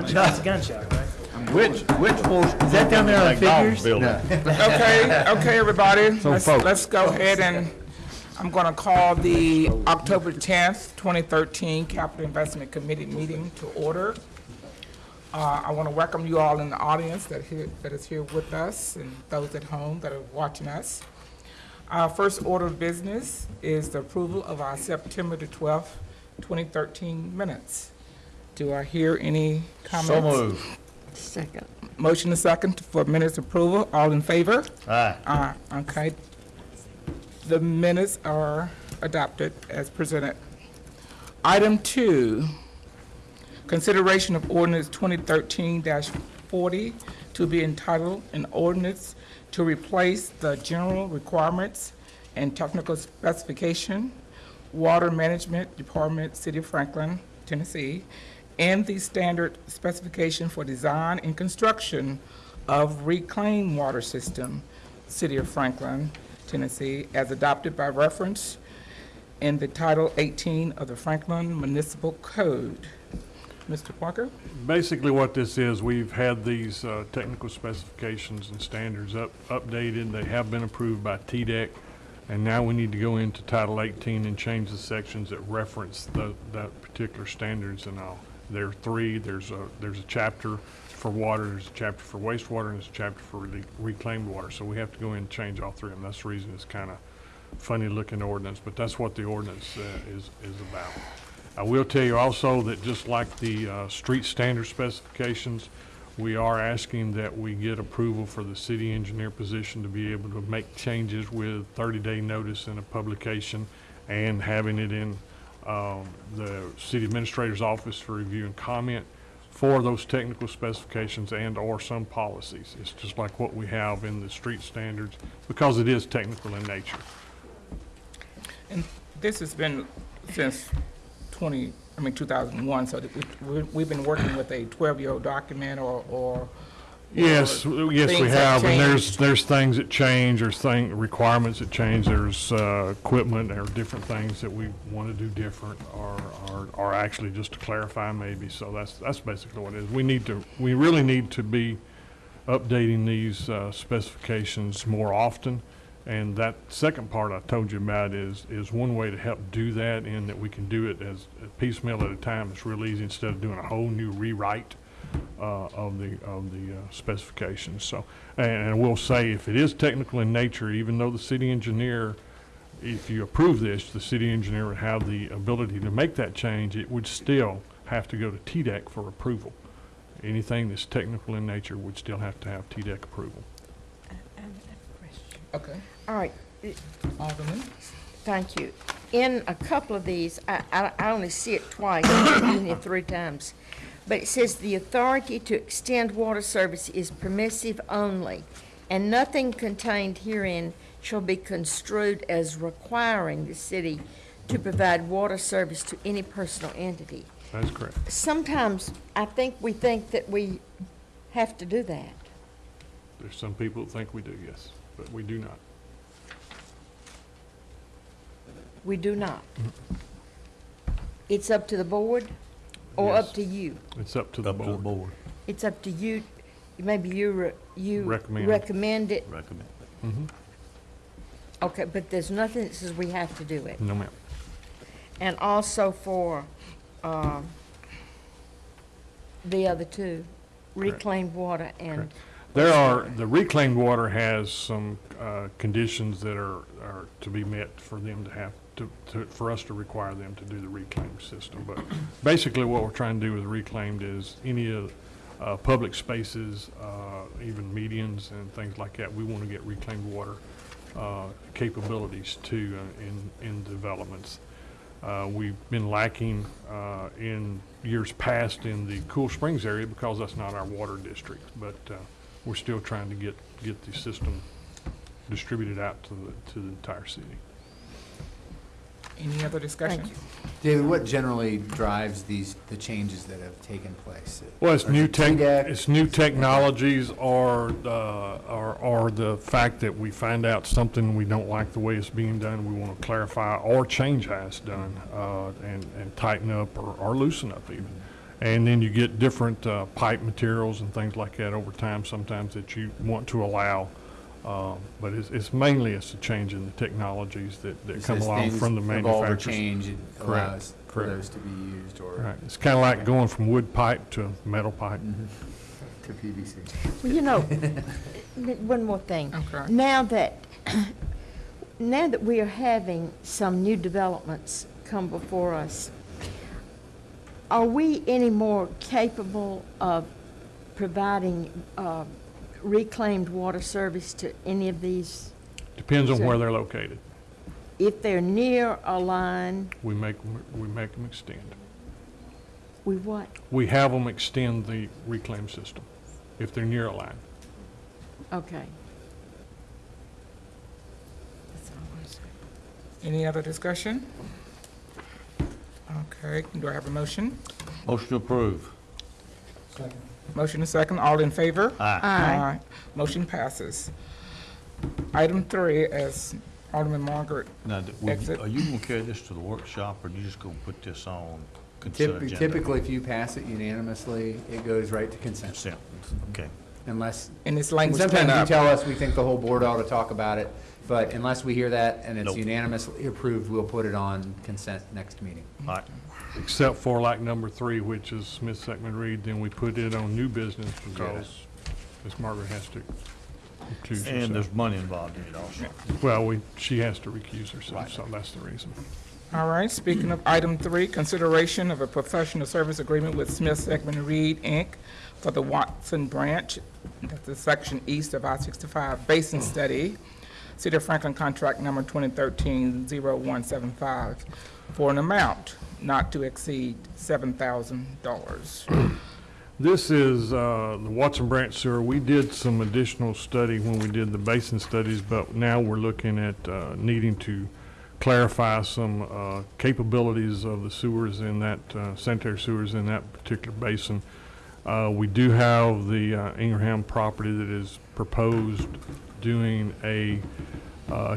Gunshot's a gunshot, right? Which force, is that down there on figures? No. Okay, everybody, So, folks. let's go ahead and, I'm gonna call the October 10th, 2013 Capital Investment Committee meeting to order. I wanna welcome you all in the audience that is here with us and those at home that are watching us. Our first order of business is the approval of our September the 12th, 2013 minutes. Do I hear any comments? So moved. Second. Motion and second for minutes approval. All in favor? Aye. Okay. The minutes are adopted as presented. Item 2, consideration of ordinance 2013-40 to be entitled an ordinance to replace the general requirements and technical specification, Water Management Department, City of Franklin, Tennessee, and the standard specification for design and construction of reclaimed water system, City of Franklin, Tennessee, as adopted by reference in the Title 18 of the Franklin Municipal Code. Mr. Parker? Basically what this is, we've had these technical specifications and standards updated. They have been approved by TDEC, and now we need to go into Title 18 and change the sections that reference that particular standards and all. There are three. There's a chapter for water, there's a chapter for wastewater, and there's a chapter for reclaimed water. So we have to go in and change all three of them. That's the reason it's kind of funny looking ordinance, but that's what the ordinance is about. I will tell you also that just like the street standard specifications, we are asking that we get approval for the city engineer position to be able to make changes with 30-day notice in a publication and having it in the city administrator's office for review and comment for those technical specifications and or some policies. It's just like what we have in the street standards because it is technical in nature. And this has been since 2001, so that we've been working with a 12-year-old document or Yes, we things have, that and changed. there's things that change, there's requirements that change, there's equipment or different things that we want to do different or actually just to clarify maybe. So that's basically what it is. We really need to be updating these specifications more often, and that second part I told you about is one way to help do that, in that we can do it as piecemeal at a time. It's real easy instead of doing a whole new rewrite of the specifications. So, and I will say, if it is technical in nature, even though the city engineer, if you approve this, the city engineer would have the ability to make that change, it would still have to go to TDEC for approval. Anything that's technical in nature would still have to have TDEC approval. Okay. All right, Alderman? thank you. In a couple of these, I only see it twice, using it 3 times. But it says the authority to extend water service is permissive only, and nothing contained herein shall be construed as requiring the city to provide water service to any personal entity. That's correct. Sometimes we think that we have to do that. There's some people that think we do, yes, but we do not. We do not. It's up to the board or Yes. up to you? It's up to the board. It's up to you. Maybe you Recommend. recommend it. Recommend. Okay, but there's nothing that says we have to do it. No, ma'am. And also for the other two, reclaimed water and The reclaimed water has some conditions that are to be met for them to have for us to require them to do the reclaimed system. But basically what we're trying to do with reclaimed is any of public spaces, even medians and things like that, we want to get reclaimed water capabilities too in developments. We've been lacking in years past in the Cool Springs area because that's not our water district, but we're still trying to get the system distributed out to the entire city. Any other discussion? Thank you. David, what generally drives the changes that have taken place? Well, it's Or is new it TDEC? it's new technologies, or the fact that we find out something we don't like the way it's being done, we want to clarify or change how it's done, and tighten up or loosen up even. And then you get different pipe materials and things like that over time, sometimes that you want to allow. But it's mainly a change in the technologies that It come says along things from the evolve or manufacturers. change, it Correct, allows for correct. those to be used or Right. It's kind of like going from wood pipe to metal pipe. to PVC. Well, you know, one more thing. Okay. Now that we are having some new developments come before us, are we any more capable of providing reclaimed water service to any of these? Depends on where they're located. If they're near a line, We make them extend. we what? We have them extend the reclaim system if they're near a line. Okay. Any other discussion? Okay, do I have a motion? Motion to approve. Motion and second, all in favor? Aye. Aye. Motion passes. Item 3, as Alderman Margaret, Now, Exit. are you gonna carry this to the workshop, or you just gonna put this on consent agenda? Typically, if you pass it unanimously, it goes right to consent. Consent, okay. Unless, and this and language clean sometimes you up. tell us we think the whole board ought to talk about it, but unless we hear that and it's Nope. unanimously approved, we'll put it on consent next meeting. All right, Except for like number 3, which is Smith Seckman Reed, then we put it on new business because Ms. Margaret has to recuse and herself. there's money involved in it also. Well, she has to recuse herself, Right. so that's the reason. All right, speaking of item 3, consideration of a professional service agreement with Smith Seckman Reed, Inc. for the Watson Branch, that's the section east of I-65 Basin Study, City of Franklin contract number 2013-0175, for an amount not to exceed $7,000. This is the Watson Branch Sewer. We did some additional study when we did the basin studies, but now we're looking at needing to clarify some capabilities of the sewers in that, sanitary sewers in that particular basin. We do have the Ingraham property that is proposed doing a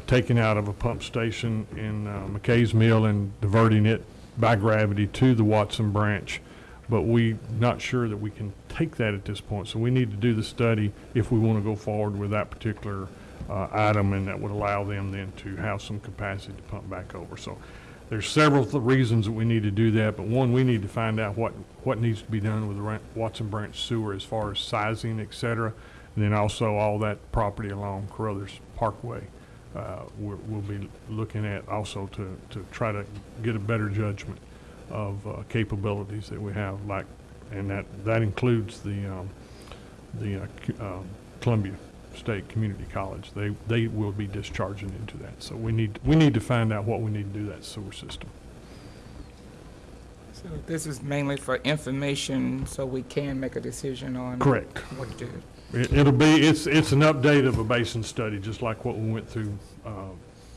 taking out of a pump station in McKay's Mill and diverting it by gravity to the Watson Branch. But we're not sure that we can take that at this point. So we need to do the study if we want to go forward with that particular item, and that would allow them then to have some capacity to pump back over. So there's several reasons that we need to do that, but one, we need to find out what needs to be done with the Watson Branch sewer as far as sizing, et cetera. And then also all that property along Carruthers Parkway. We'll be looking at also to try to get a better judgment of capabilities that we have, like, and that includes the Columbia State Community College. They will be discharging into that. So we need to find out what we need to do to that sewer system. So this is mainly for information, so we can make a decision on Correct. what to do. It's an update of a basin study, just like what we went through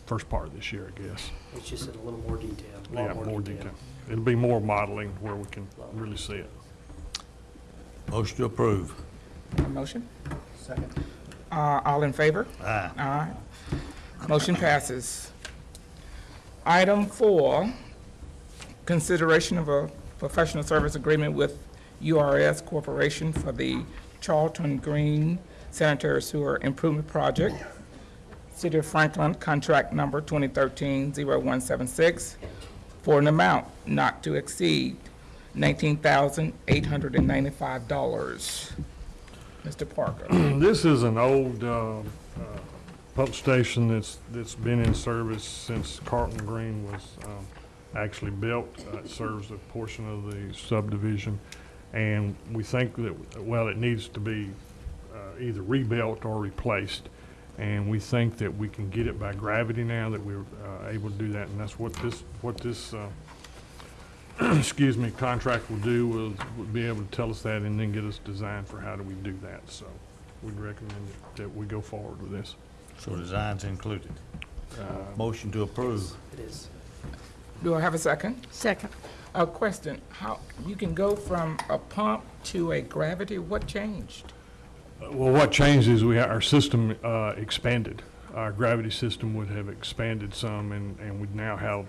first part of this year, I guess. It's just in a little more detail. a lot Yeah, more detail. It'll be more modeling where we can really see it. Motion to approve. A motion? Second. All in favor? Aye. Aye. Motion passes. Item 4, consideration of a professional service agreement with URS Corporation for the Charlton Green Sanitary Sewer Improvement Project, City of Franklin, contract number 2013-0176, for an amount not to exceed $19,895. Mr. Parker. This is an old pump station that's been in service since Carlton Green was actually built. It serves a portion of the subdivision, and we think that, well, it needs to be either rebuilt or replaced. And we think that we can get it by gravity now, that we're able to do that, and that's what this excuse me, contract will do, will be able to tell us that and then get us designed for how do we do that. So we'd recommend that we go forward with this. So design's included. Motion to approve. It is. Do I have a second? Second. A question, how, you can go from a pump to a gravity, what changed? Well, what changed is our system expanded. Our gravity system would have expanded some, and we now have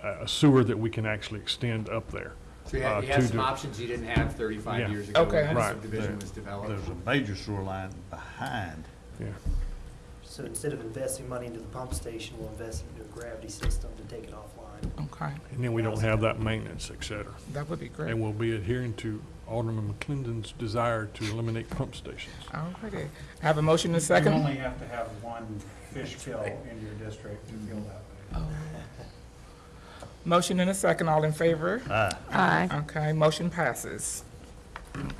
a sewer that we can actually extend up there. So you had to some do- options you didn't have 35 Yeah. years ago Okay. when the Right. subdivision was developed. There's a major sewer line behind. Yeah. So instead of investing money into the pump station, we'll invest into a gravity system to take it offline. Okay, And then we don't have that maintenance, et cetera. that would be great. And we'll be adhering to Alderman McClendon's desire to eliminate pump stations. Alrighty. I have a motion and a You second. only have to have one fish kill in your district to feel that way. Motion and a second, all in favor? Aye. Okay, motion passes.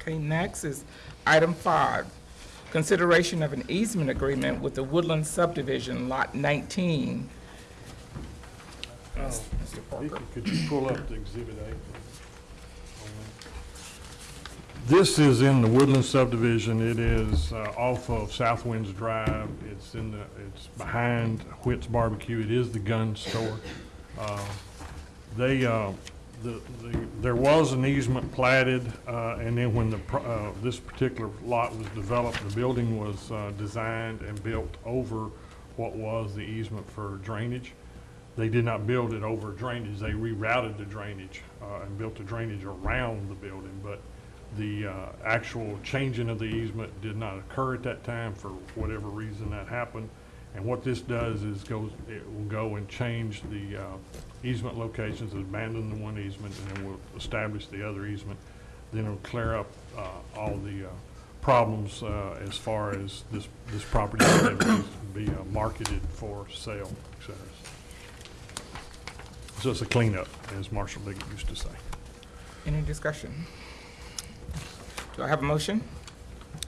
Okay, next is item 5, consideration of an easement agreement with the Woodland subdivision, Lot 19. Mr. Parker. Could you pull up the Exhibit A? This is in the Woodland subdivision. It is off of South Winds Drive. It's behind Whit's Barbecue. It is the gun store. There was an easement platted, and then when this particular lot was developed, the building was designed and built over what was the easement for drainage. They did not build it over drainage. They rerouted the drainage and built the drainage around the building, but the actual changing of the easement did not occur at that time for whatever reason that happened. And what this does is it will go and change the easement locations, abandon the one easement, and then we'll establish the other easement. Then it'll clear up all the problems as far as this property be marketed for sale, et cetera. So it's a cleanup, as Marshall Biggett used to say. Any discussion? Do I have a motion?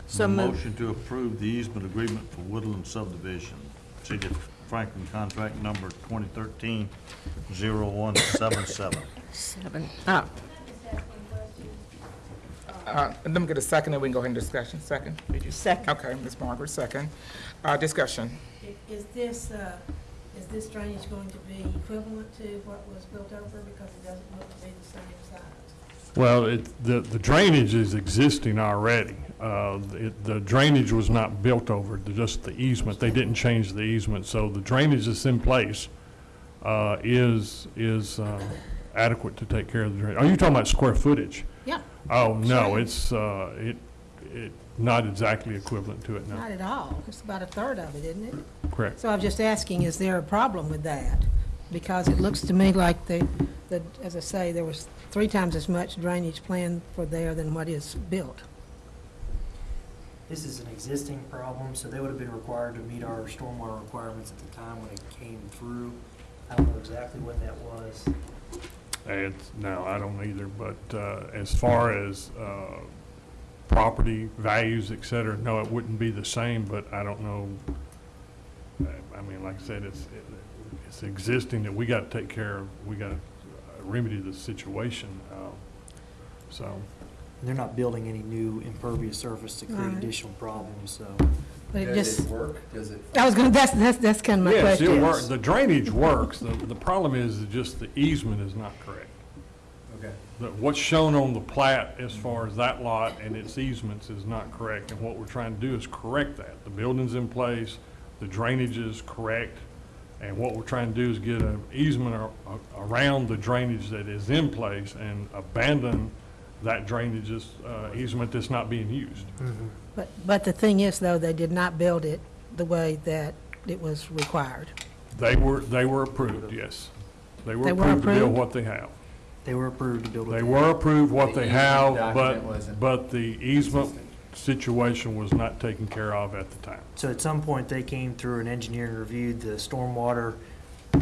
So moved. Motion to approve the easement agreement for Woodland subdivision. City of Franklin contract number 2013-0177. 7. Let me get a second, and we can go ahead and discussion. Second? Second. Okay, Ms. Margaret, second. Discussion. Is this drainage going to be equivalent to what was built over, because it doesn't look to be the same size? Well, the drainage is existing already. The drainage was not built over, just the easement. They didn't change the easement, so the drainage that's in place is adequate to take care of the drainage. Are you talking about square footage? Yeah. Oh, no, Sure. it's not exactly equivalent to it, no. Not at all. It's about a third of it, isn't it? Correct. So I'm just asking, is there a problem with that? Because it looks to me like as I say, there was 3 times as much drainage planned for there than what is built. This is an existing problem, so they would have been required to meet our stormwater requirements at the time when it came through. I don't know exactly when that was. No, I don't either, but as far as property values, et cetera, no, it wouldn't be the same, but I don't know. I mean, like I said, it's existing that we got to take care of. We got to remedy the situation. So. They're not building any new impervious surface to create Right. additional problems, so. But it Does just, it work? Does it? I was gonna, that's kind of my Yes, question. it works. The drainage works. The problem is just the easement is not correct. Okay. What's shown on the plat as far as that lot and its easements is not correct. And what we're trying to do is correct that. The building's in place, the drainage is correct, and what we're trying to do is get an easement around the drainage that is in place and abandon that drainage easement that's not being used. But the thing is, though, they did not build it the way that it was required. They were approved, yes. They were They were approved to build approved? what they have. They were approved to build. They were approved what The they easement have, document wasn't but the easement situation was not taken care of at the time. So at some point, they came through and engineered and reviewed the stormwater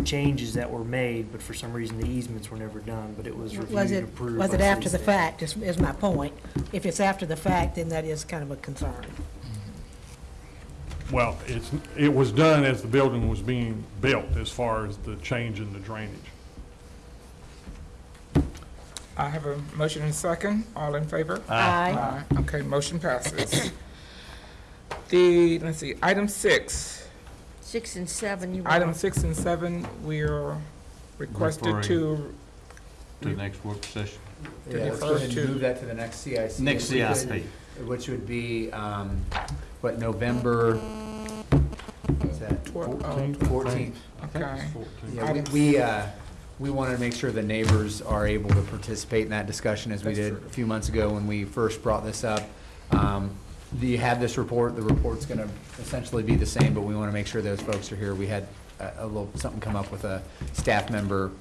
changes that were made, but for some reason, the easements were never done, but it was reviewed and approved. Was by it city after the staff. fact, is my point. If it's after the fact, then that is kind of a concern. Well, it was done as the building was being built as far as the change in the drainage. I have a motion and a second. All in favor? Aye. Okay, motion passes. Let's see, item 6. 6 and 7, you Item want. 6 and 7, we're requested to, To the next work session. To Yeah, let's go defer ahead and to- move that to the next CIC. Next if we could, CIP. Which would be, November, what's that? 14th. 14th. Okay. Yeah, Item- we wanted to make sure the neighbors are able to participate in that discussion as we That's did true. a few months ago when we first brought this up. You have this report, the report's gonna essentially be the same, but we wanna make sure those folks are here. We had a little, something come up with a staff member,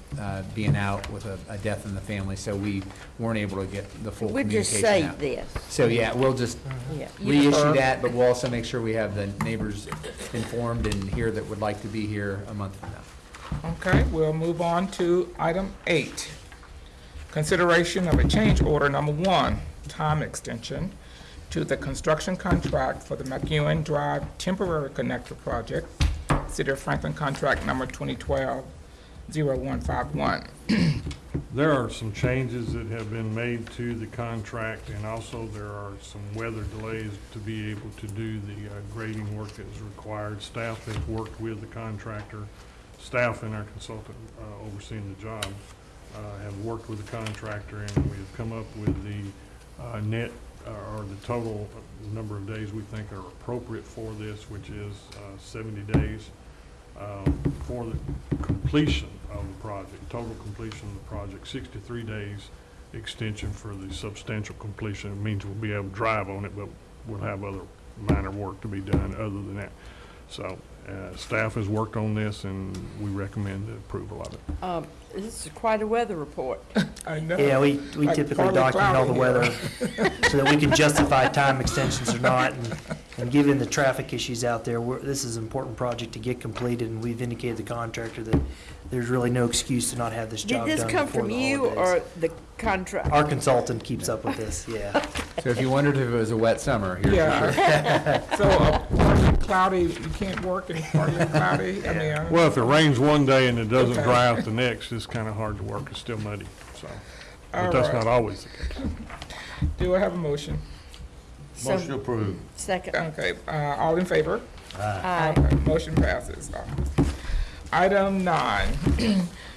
being out with a death in the family, so we weren't able to get the full We'll just communication say out. this. So, yeah, we'll just Yeah. reissue that, but we'll also make sure we have the neighbors informed and here that would like to be here a month from now. Okay, we'll move on to item 8. Consideration of a change order number 1, time extension to the construction contract for the McEwen Drive Temporary Connector Project, City of Franklin contract number 2012-0151. There are some changes that have been made to the contract, and also there are some weather delays to be able to do the grading work that is required. Staff has worked with the contractor, staff and our consultant overseeing the job have worked with the contractor, and we have come up with the net or the total number of days we think are appropriate for this, which is 70 days for the completion of the project, total completion of the project, 63 days extension for the substantial completion. It means we'll be able to drive on it, but we'll have other minor work to be done other than that. So staff has worked on this, and we recommend the approval of it. This is quite a weather report. I know. Yeah, we Like typically partly document all the cloudy weather so that we can justify time extensions or not. And given the traffic issues out there, this is an important project to get completed, and we've indicated to the contractor that there's really no excuse to not have this Did job done this before come the from you or holidays. the contract? Our consultant keeps up with this, yeah. So if you wondered if it was a wet summer, here's your Yeah. So, partly cloudy, you can't work and partly cloudy? I mean, Well, if it rains one day and it doesn't dry out the next, it's kind of hard to work. It's still muddy, so. all But that's right. not always the case. Do I have a motion? So- Motion approved. Second. Okay, all in favor? Aye. Okay, motion passes. Item 9,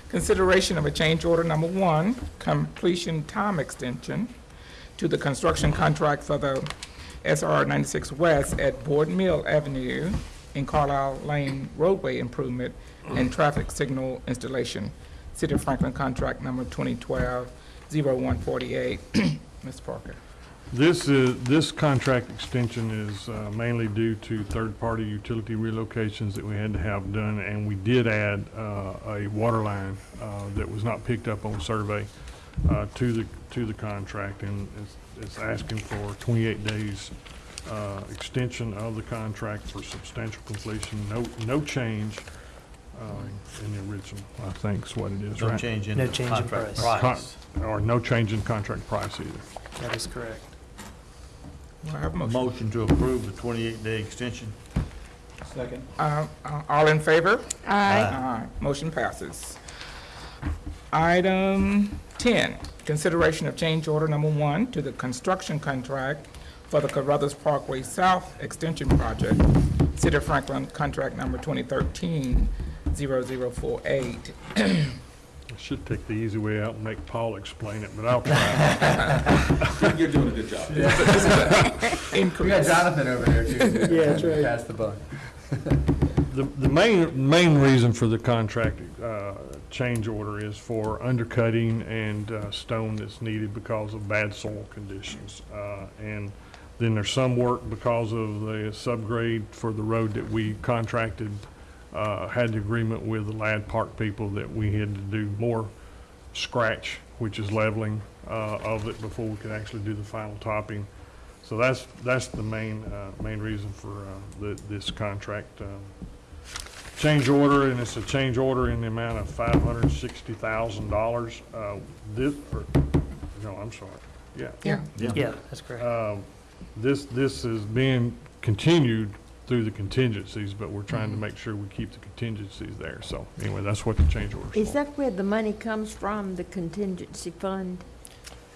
consideration of a change order number 1, completion time extension to the construction contract for the SR 96 West at Board Mill Avenue in Carlisle Lane roadway improvement and traffic signal installation. City of Franklin contract number 2012-0148. Ms. Parker. This contract extension is mainly due to third-party utility relocations that we had to have done, and we did add a water line that was not picked up on survey to the contract, and it's asking for 28 days extension of the contract for substantial completion. No change in the original, I think is what it is, No right? change in No the change in contract price. price. Or no change in contract price either. That is correct. Do I have a motion? Motion to approve the 28-day extension. Second. All in favor? Aye. Aye. Motion passes. Item 10, consideration of change order number 1 to the construction contract for the Carruthers Parkway South Extension Project, City of Franklin, contract number 2013-0048. I should take the easy way out and make Paul explain it, but I'll try. You're doing a good job. We got Increase. Jonathan over there, too. Yeah, that's right. Pass the buck. The main reason for the contract change order is for undercutting and stone that's needed because of bad soil conditions. And then there's some work because of the subgrade for the road that we contracted, had the agreement with the Ladd Park people that we had to do more scratch, which is leveling of it before we could actually do the final topping. So that's the main reason for this contract change order, and it's a change order in the amount of $560,000. No, I'm sorry. Yeah. Yeah. Yeah, that's correct. This is being continued through the contingencies, but we're trying to make sure we keep the contingencies there. So anyway, that's what the change order is Is for. that where the money comes from, the contingency fund?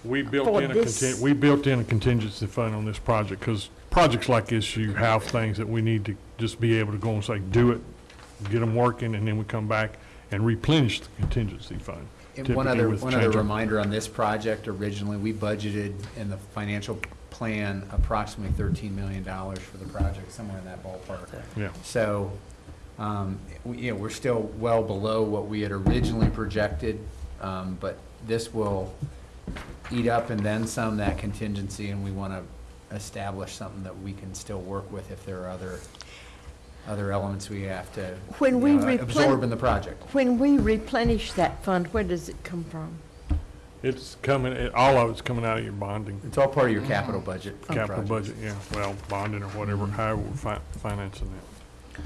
We built for in this- we built in a contingency fund on this project because projects like this, you have things that we need to just be able to go and say, do it, get them working, and then we come back and replenish the contingency fund. And typically one other with change order. reminder on this project, originally, we budgeted in the financial plan approximately $13 million for the project, somewhere in that ballpark. Yeah. So, We're still well below what we had originally projected, but this will eat up and then some that contingency, and we want to establish something that we can still work with if there are other elements we have to When we absorb in the project. When we replenish that fund, where does it come from? It's coming, all of it's coming out of your bonding, It's all part of your capital budget. for capital projects. budget, yeah, well, bonding or whatever, however we're financing that.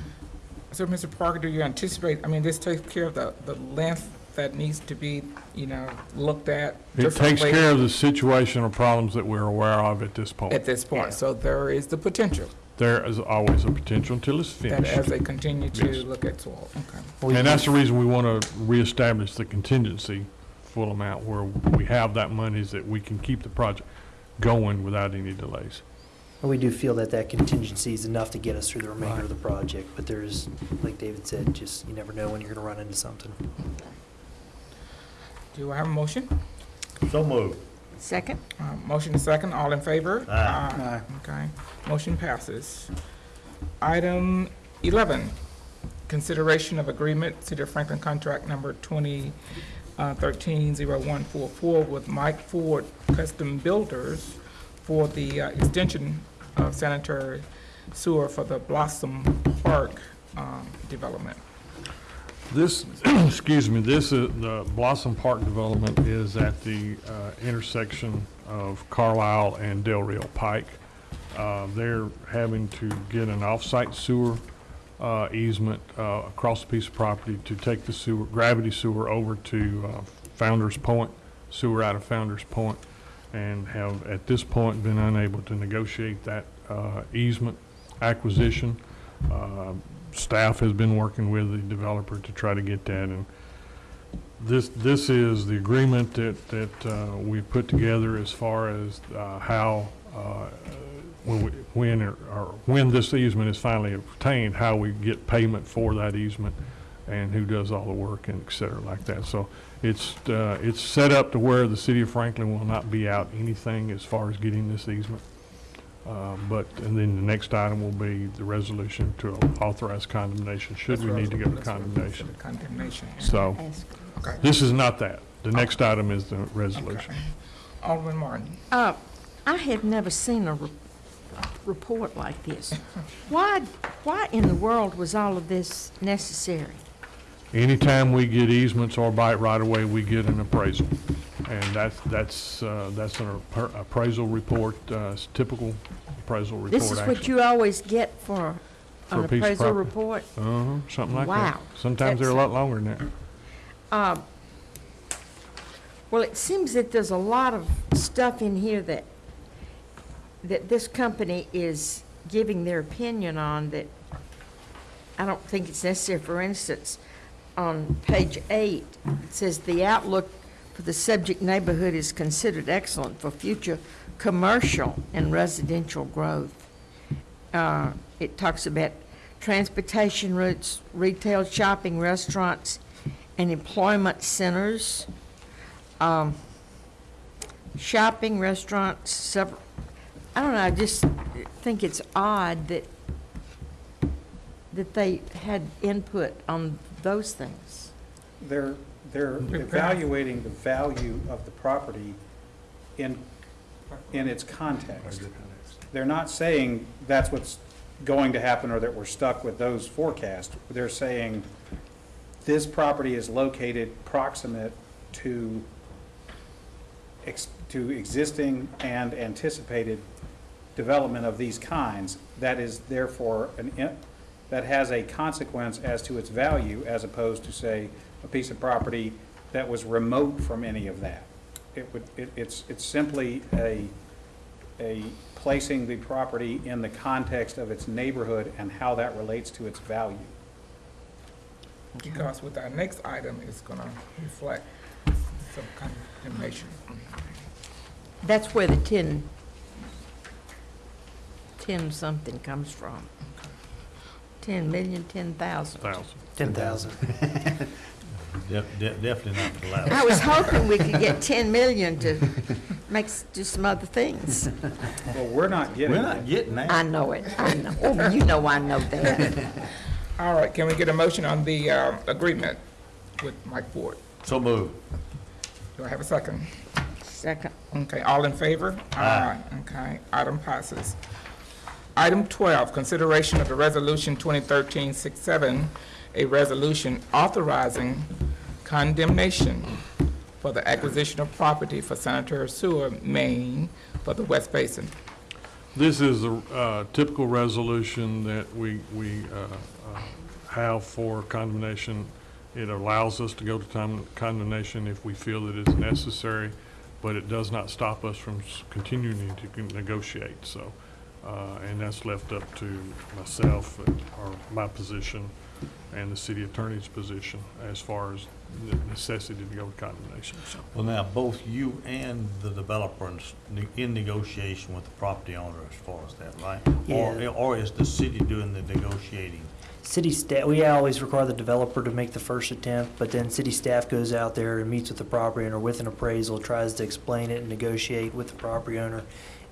So, Mr. Parker, do you anticipate, I mean, this takes care of the length that needs to be, looked at It differently takes care of the situational problems that we're aware of at this point. at this point? So there is the potential There is always a potential until it's that finished. as they continue to Yes. look at soil, okay. We- And that's the reason we want to reestablish the contingency full amount, where we have that money, is that we can keep the project going without any delays. We do feel that that contingency is enough to get us through the remainder of the project, but there's, like David said, just, you never know when you're gonna run into something. Do I have a motion? So moved. Second? Motion and second, all in favor? Aye. Okay, motion passes. Item 11, consideration of agreement, City of Franklin contract number 2013-0144 with Mike Ford Custom Builders for the extension of sanitary sewer for the Blossom Park development. This, excuse me, this is, the Blossom Park development is at the intersection of Carlisle and Del Rio Pike. They're having to get an off-site sewer easement across a piece of property to take the sewer, gravity sewer over to Founder's Point, sewer out of Founder's Point, and have at this point been unable to negotiate that easement acquisition. Staff has been working with the developer to try to get that, and this is the agreement that we've put together as far as how when this easement is finally obtained, how we get payment for that easement and who does all the work and et cetera like that. So it's set up to where the city of Franklin will not be out anything as far as getting this easement. And then the next item will be the resolution to authorize condemnation, should we need to go to condemnation. Condemnation. So Okay. this is not that. The next item is the resolution. Okay. Alderman Martin. I have never seen a report like this. Why in the world was all of this necessary? Anytime we get easements or bite right away, we get an appraisal. And that's an appraisal report, it's typical appraisal report, This is what actually. you always get for For an a piece of appraisal property. report? Something like that. Wow. Sometimes they're a lot longer than that. Well, it seems that there's a lot of stuff in here that this company is giving their opinion on that I don't think it's necessary. For instance, on page 8, it says the outlook for the subject neighborhood is considered excellent for future commercial and residential growth. It talks about transportation routes, retail, shopping, restaurants, and employment centers. Shopping, restaurants, several, I don't know, I just think it's odd that they had input on those things. They're evaluating the value of the property in its context. They're not saying that's what's going to happen or that we're stuck with those forecasts. They're saying this property is located proximate to existing and anticipated development of these kinds. That is therefore that has a consequence as to its value, as opposed to, say, a piece of property that was remote from any of that. It's simply a placing the property in the context of its neighborhood and how that relates to its value. Because with our next item, it's going to reflect some condemnation. That's where the 10 something comes from. 10 million, 10,000. 10,000. Definitely not the last. I was hoping we could get 10 million to do some other things. Well, we're not getting We're it. not getting that. I know it, I know. Oh, you know I know that. All right, can we get a motion on the agreement with Mike Ford? So moved. Do I have a second? Second. Okay, all in favor? Aye. Okay, item passes. Item 12, consideration of the resolution 2013-67, a resolution authorizing condemnation for the acquisition of property for sanitary sewer main for the West Basin. This is a typical resolution that we have for condemnation. It allows us to go to condemnation if we feel that it's necessary, but it does not stop us from continuing to negotiate. So, and that's left up to myself, or my position, and the city attorney's position as far as the necessity to go to condemnation. So, Well, now, both you and the developer in negotiation with the property owner as far as that, right? Yeah. Or is the city doing the negotiating? City staff, we always require the developer to make the first attempt, but then city staff goes out there and meets with the property owner with an appraisal, tries to explain it and negotiate with the property owner.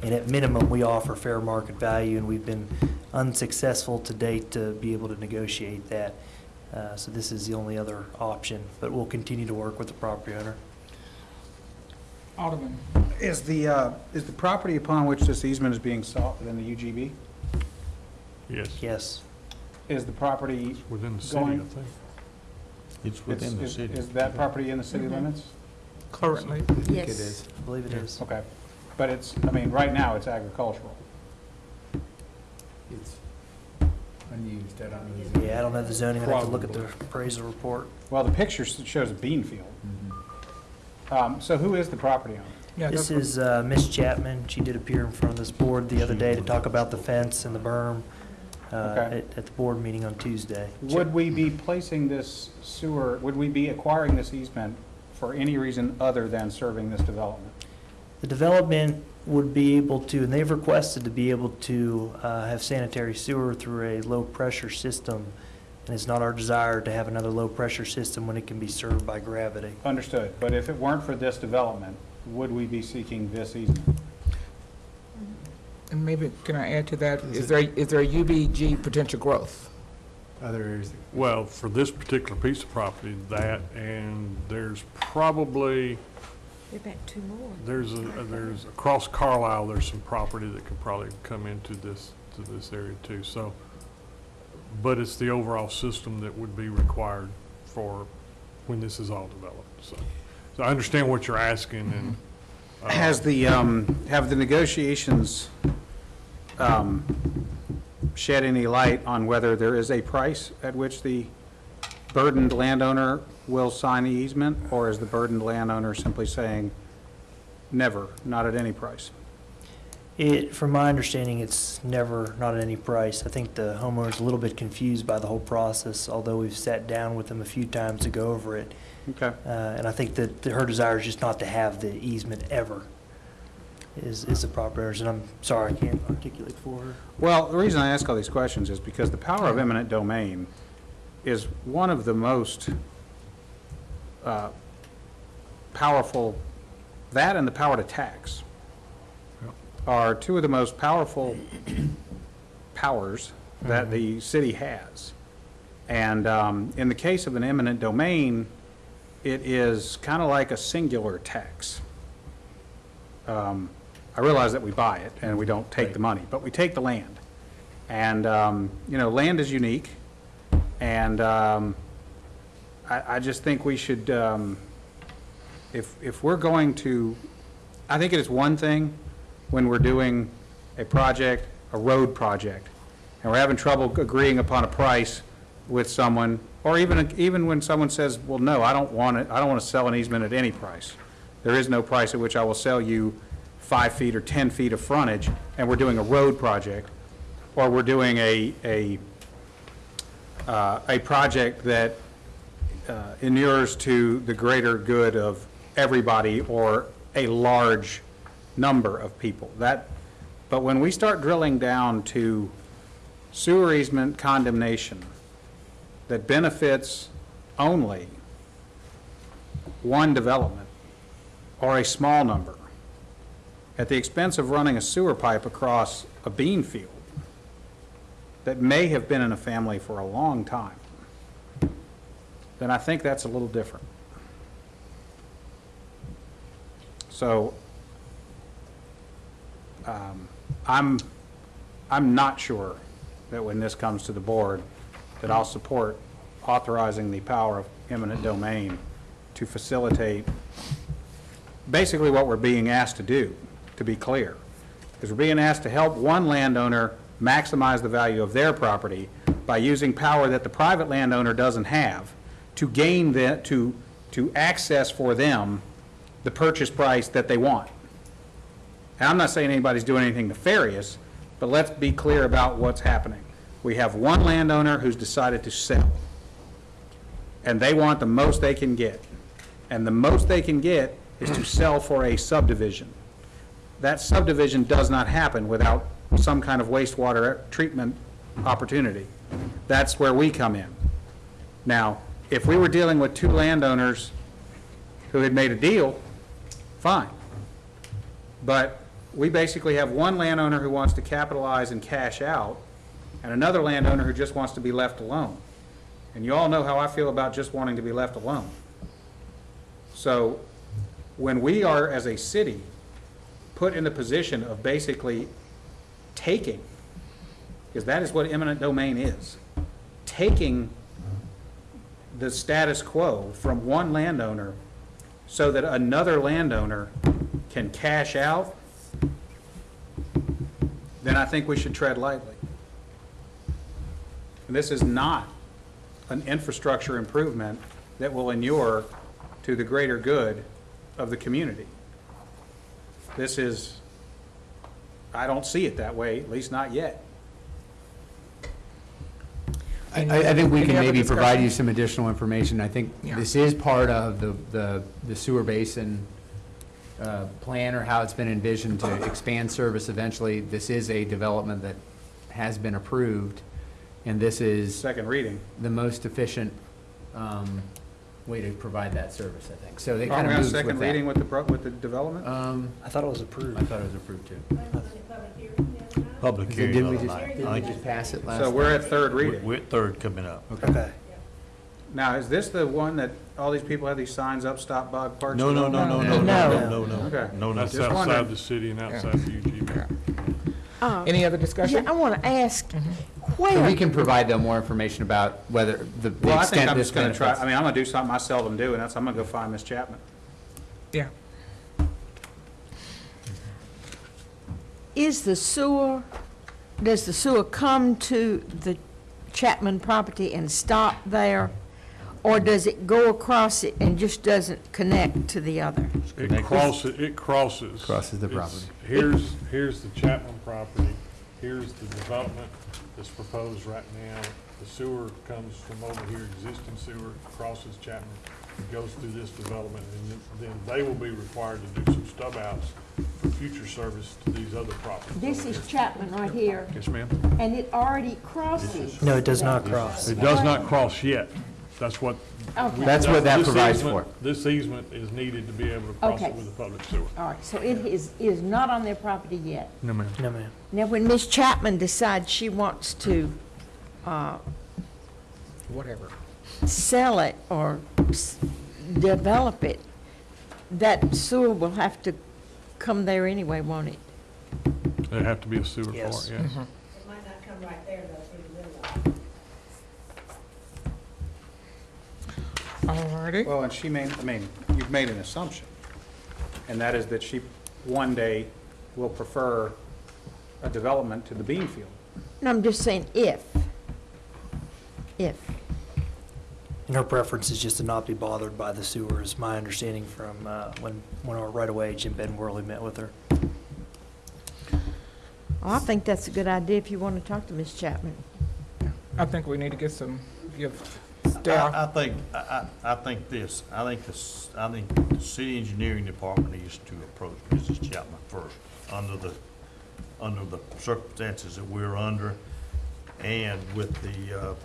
And at minimum, we offer fair market value, and we've been unsuccessful to date to be able to negotiate that. So this is the only other option, but we'll continue to work with the property owner. Alderman. Is the property upon which this easement is being sought within the UGB? yes, Yes. Is the property, within the city, I Going- think. It's within the city. is that property in the city limits? Currently. I think Yes. it is. I believe it is. Okay, but it's, I mean, right now, it's agricultural. It's unused, I don't know. Yeah, I don't know the zoning. I'd have to look at the appraisal report. Well, the picture shows a bean field. So who is the property owner? Yeah, This that's is Ms. Chapman. She did appear in front of this board the other day to talk about the fence and the berm Okay. at the board meeting on Tuesday. Would we be placing this sewer, would we be acquiring this easement for any reason other than serving this development? The development would be able to, and they've requested to be able to have sanitary sewer through a low-pressure system. And it's not our desire to have another low-pressure system when it can be served by gravity. Understood, but if it weren't for this development, would we be seeking this easement? And maybe, can I add to that? Is there UBG potential growth? Other areas. Well, for this particular piece of property, that, and there's probably, What about two more? there's across Carlisle, there's some property that could probably come into this area too. So, but it's the overall system that would be required for when this is all developed. So I understand what you're asking, and Has the, have the negotiations shed any light on whether there is a price at which the burdened landowner will sign the easement, or is the burdened landowner simply saying, never, not at any price? From my understanding, it's never, not at any price. I think the homeowner's a little bit confused by the whole process, although we've sat down with them a few times to go over it. Okay. And I think that her desire is just not to have the easement ever, is the proper owners. And I'm sorry, I can't articulate for her. Well, the reason I ask all these questions is because the power of eminent domain is one of the most powerful, that and the power to tax are two of the most powerful powers that the city has. And in the case of an eminent domain, it is kind of like a singular tax. I realize that we buy it and we don't take the money, but we take the land. And, you know, land is unique. And I just think we should, if we're going to, I think it is one thing when we're doing a project, a road project, and we're having trouble agreeing upon a price with someone, or even when someone says, well, no, I don't want it, I don't want to sell an easement at any price. There is no price at which I will sell you 5 feet or 10 feet of frontage, and we're doing a road project, or we're doing a project that inures to the greater good of everybody or a large number of people. But when we start drilling down to sewer easement condemnation that benefits only one development or a small number at the expense of running a sewer pipe across a bean field, that may have been in a family for a long time, then I think that's a little different. So, I'm not sure that when this comes to the board, that I'll support authorizing the power of eminent domain to facilitate basically what we're being asked to do, to be clear. Is we're being asked to help one landowner maximize the value of their property by using power that the private landowner doesn't have to gain that, to access for them the purchase price that they want. And I'm not saying anybody's doing anything nefarious, but let's be clear about what's happening. We have one landowner who's decided to sell, and they want the most they can get. And the most they can get is to sell for a subdivision. That subdivision does not happen without some kind of wastewater treatment opportunity. That's where we come in. Now, if we were dealing with two landowners who had made a deal, fine. But we basically have one landowner who wants to capitalize and cash out, and another landowner who just wants to be left alone. And you all know how I feel about just wanting to be left alone. So when we are, as a city, put in the position of basically taking, because that is what eminent domain is, taking the status quo from one landowner so that another landowner can cash out, then I think we should tread lightly. And this is not an infrastructure improvement that will inure to the greater good of the community. This is, I don't see it that way, at least not yet. I think we Any can other maybe provide discussion? you some additional information. I think Yeah. this is part of the sewer basin plan, or how it's been envisioned to expand service eventually. This is a development that has been approved, and this is Second reading. the most efficient way to provide that service, I think. So it Are kind we of on moves second with that. reading with the development? I thought it was approved. I thought it was approved too. Public Is it- hearing Didn't the we other just, night. didn't I we think just pass it last? So we're at third reading. we're at third coming up. Okay. Now, is this the one that all these people have these signs up, stop Bog Parks? No, no, no, no, no, no, no, no, Okay. no, no. That's Just outside wondering. the city and outside the UGB. Any other Yeah, discussion? I want to ask, So where, we can provide them more information about whether the Well, I think extent I'm this just gonna try, benefits. I mean, I'm gonna do something I seldom do, and that's, I'm gonna go find Miss Chapman. Yeah. is the sewer, does the sewer come to the Chapman property and stop there? Or does it go across it and just doesn't connect to the other? It crosses. Crosses the It's- property. Here's the Chapman property, here's the development that's proposed right now. The sewer comes from over here, existing sewer, crosses Chapman, goes through this development, and then they will be required to do some stub outs for future service to these other properties. This over is here. Chapman right here, Yes, ma'am. and it already crosses. No, it does not cross. It does not cross yet. That's what. Okay. That's what that this provides easement- for. This easement is needed to be able to cross Okay. it with the public sewer. All right, so it is not on their property yet. No, ma'am. No, ma'am. Now, when Ms. Chapman decides she wants to Whatever. sell it or develop it, that sewer will have to come there anyway, won't it? There have to be a sewer for it, Yes. yes. It might not come right there, though, through the middle of it. All righty. Well, and she made, I mean, you've made an assumption, and that is that she one day will prefer a development to the bean field. No, I'm just saying if. If. And her preference is just to not be bothered by the sewer, is my understanding from when our right-of-way agent, Ben Worley, met with her. Well, I think that's a good idea if you want to talk to Ms. Chapman. I think we need to give I staff, think, I think this, I think the city engineering department needs to approach Mrs. Chapman first, under the circumstances that we're under, and with the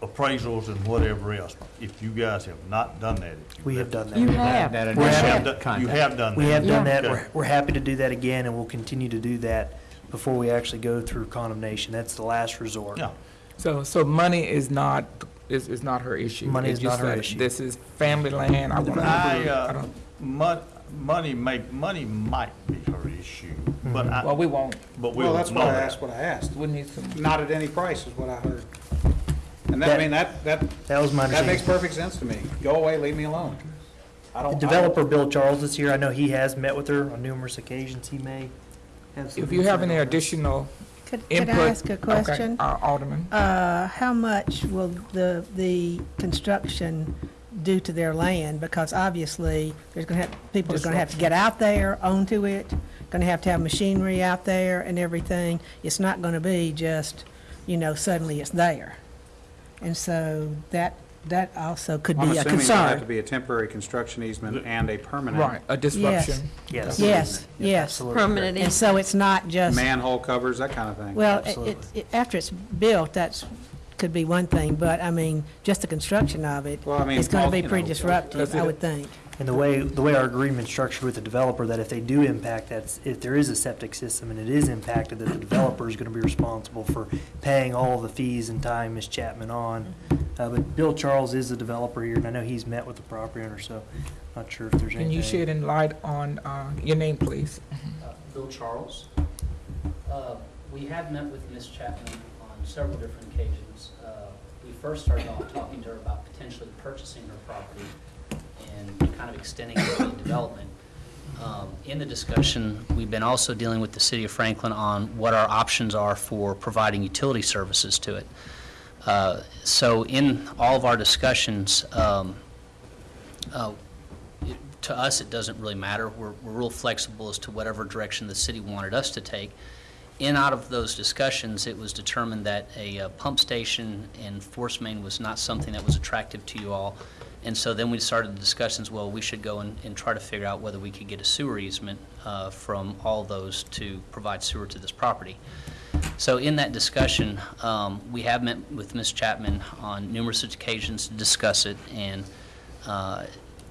appraisals and whatever else. If you guys have not done that. We have done You that. have. That You initial have done contact. that. We have done that. Okay. We're happy to do that again, and we'll continue to do that. before we actually go through condemnation. That's the last resort. Yeah. So money is not her issue? Money It's is not just her that issue. This is family land, I want to I don't, Money might be her issue, but well, we won't, but we Well, don't that's know what I that. asked, what I asked. we need some, Not at any price is what I heard. And that, I mean, that That was my makes understanding. perfect sense to me. Go away, leave me alone. I The don't. developer, Bill Charles, is here. I know he has met with her on numerous occasions. He may have some if you have insight any on this. additional Could input. I ask a question? Okay, Alderman. How much will the construction do to their land? Because obviously, there's gonna have, people are gonna have to get out there onto it, gonna have to have machinery out there and everything. It's not gonna be just, suddenly it's there. And so that also could I'm be a assuming there'll have to concern. be a temporary construction easement and a permanent Right, a disruption. Yes. Yes, yes. Absolutely. Permanent And so it's not just, manhole covers, that kind of thing. well, Absolutely. after it's built, could be one thing, but I mean, just the construction of it, Well, I mean, it's gonna be you know, pretty disruptive, I would think. And the way our agreement's structured with the developer, that if they do impact that, if there is a septic system and it is impacted, that the developer is gonna be responsible for paying all the fees and time Ms. Chapman on. But Bill Charles is the developer here, and I know he's met with the property owner, so not sure if there's anything. Can you shed any light on, your name, please? Bill Charles. We have met with Ms. Chapman on several different occasions. We first started off talking to her about potentially purchasing her property and kind of extending the development. In the discussion, we've been also dealing with the City of Franklin on what our options are for providing utility services to it. So in all of our discussions, to us, it doesn't really matter. We're real flexible as to whatever direction the city wanted us to take. In out of those discussions, it was determined that a pump station and force main was not something that was attractive to you all. And so then we started the discussions, well, we should go and try to figure out whether we could get a sewer easement from all those to provide sewer to this property. So in that discussion, we have met with Ms. Chapman on numerous occasions to discuss it, and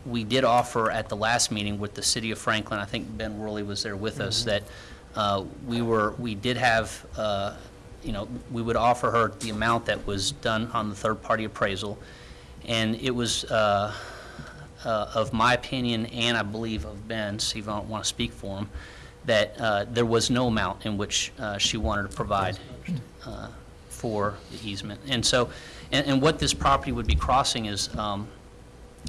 we did offer at the last meeting with the City of Franklin, I think Ben Worley was there with us, that we did have, we would offer her the amount that was done on the third-party appraisal, and it was, of my opinion, and I believe of Ben's, see if I don't want to speak for him, that there was no amount in which she wanted to provide for the easement. And so, and what this property would be crossing is,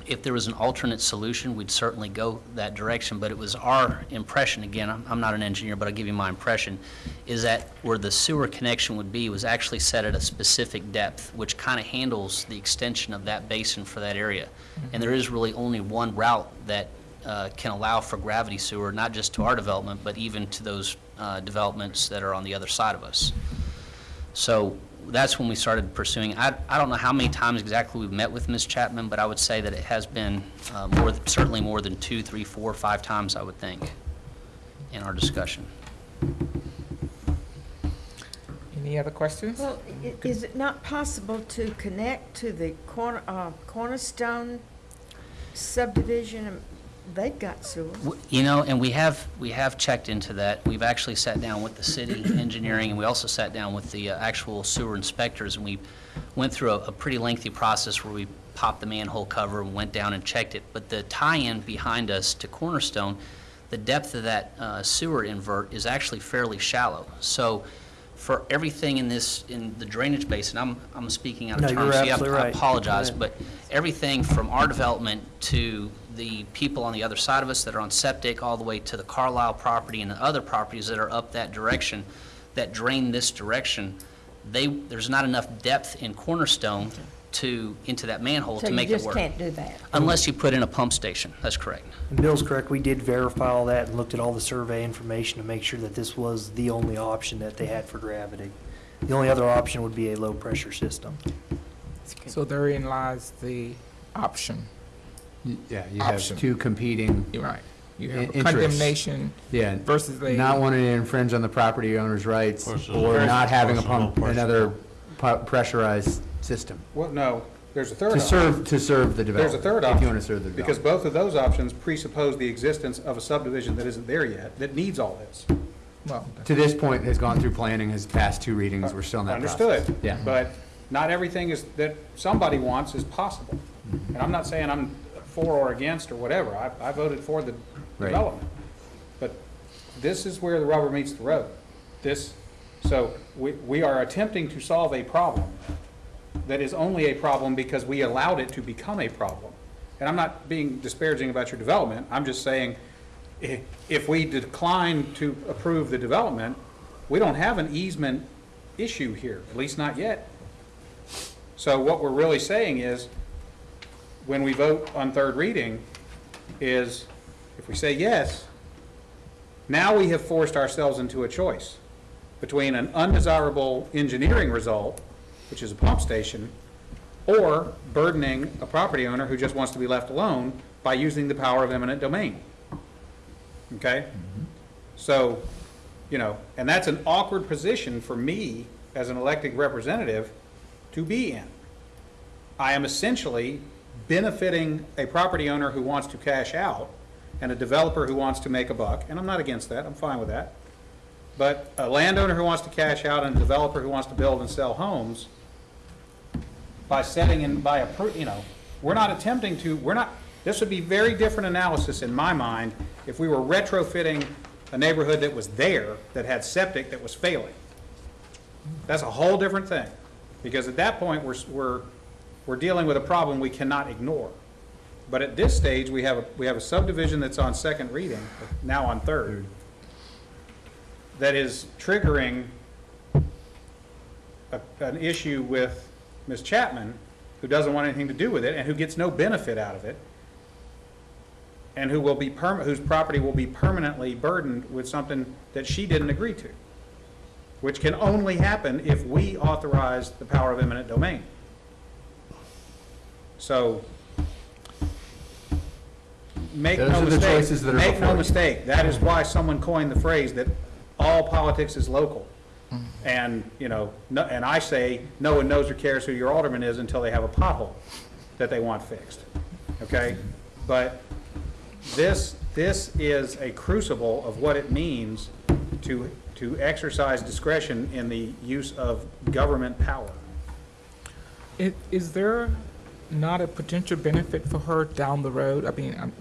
if there was an alternate solution, we'd certainly go that direction, but it was our impression, again, I'm not an engineer, but I'll give you my impression, is that where the sewer connection would be was actually set at a specific depth, which kind of handles the extension of that basin for that area. And there is really only one route that can allow for gravity sewer, not just to our development, but even to those developments that are on the other side of us. So that's when we started pursuing. I don't know how many times exactly we've met with Ms. Chapman, but I would say that it has been certainly more than 2, 3, 4, 5 times, I would think, in our discussion. Any other questions? Well, is it not possible to connect to the Cornerstone subdivision? They've got sewer. And we have checked into that. We've actually sat down with the city engineering, and we also sat down with the actual sewer inspectors, and we went through a pretty lengthy process where we popped the manhole cover and went down and checked it. But the tie-in behind us to Cornerstone, the depth of that sewer invert is actually fairly shallow. So for everything in the drainage basin, I'm speaking out of No, turn, you're so absolutely I right. apologize, Go ahead. but everything from our development to the people on the other side of us that are on septic, all the way to the Carlisle property and the other properties that are up that direction, that drain this direction, there's not enough depth in Cornerstone into that manhole So to you make it just work. can't do that. Unless you put in a pump station, that's correct. And Bill's correct, we did verify all that and looked at all the survey information to make sure that this was the only option that they had for gravity. The only other option would be a low-pressure system. So therein lies the option. Yeah, you have Option. two competing, You're right. You have Interests. condemnation yeah, versus a. not wanting to infringe on the property owner's rights Versus or a- not having a versus low pump, pressure. another pressurized system Well, no, there's a third to option. serve the developer. There's a third If option. you want to serve the Because developer. both of those options presuppose the existence of a subdivision that isn't there yet, that needs all this. Well, To this point, has gone through planning, has passed 2 readings, we're still in that process. Understood. Yeah. But not everything is, that somebody wants is possible. And I'm not saying I'm for or against or whatever. I voted for the Right. development. But this is where the rubber meets the road. So we are attempting to solve a problem that is only a problem because we allowed it to become a problem. And I'm not being disparaging about your development. I'm just saying, if we decline to approve the development, we don't have an easement issue here, at least not yet. So what we're really saying is, when we vote on third reading, is if we say yes, now we have forced ourselves into a choice between an undesirable engineering result, which is a pump station, or burdening a property owner who just wants to be left alone by using the power of eminent domain. Okay? So, and that's an awkward position for me as an elected representative to be in. I am essentially benefiting a property owner who wants to cash out and a developer who wants to make a buck, and I'm not against that, I'm fine with that. But a landowner who wants to cash out and a developer who wants to build and sell homes, we're not attempting to, this would be very different analysis in my mind if we were retrofitting a neighborhood that was there, that had septic that was failing. That's a whole different thing, because at that point, we're dealing with a problem we cannot ignore. But at this stage, we have a subdivision that's on second reading, now on third, that is triggering an issue with Ms. Chapman, who doesn't want anything to do with it, and who gets no benefit out of it, and whose property will be permanently burdened with something that she didn't agree to, which can only happen if we authorize the power of eminent domain. So, make Those no are the mistake, choices that are make before no you. mistake, that is why someone coined the phrase that all politics is local. And, and I say, no one knows or cares who your alderman is until they have a pothole that they want fixed, okay? But this is a crucible of what it means to exercise discretion in the use of government power. Is there not a potential benefit for her down the road? I mean,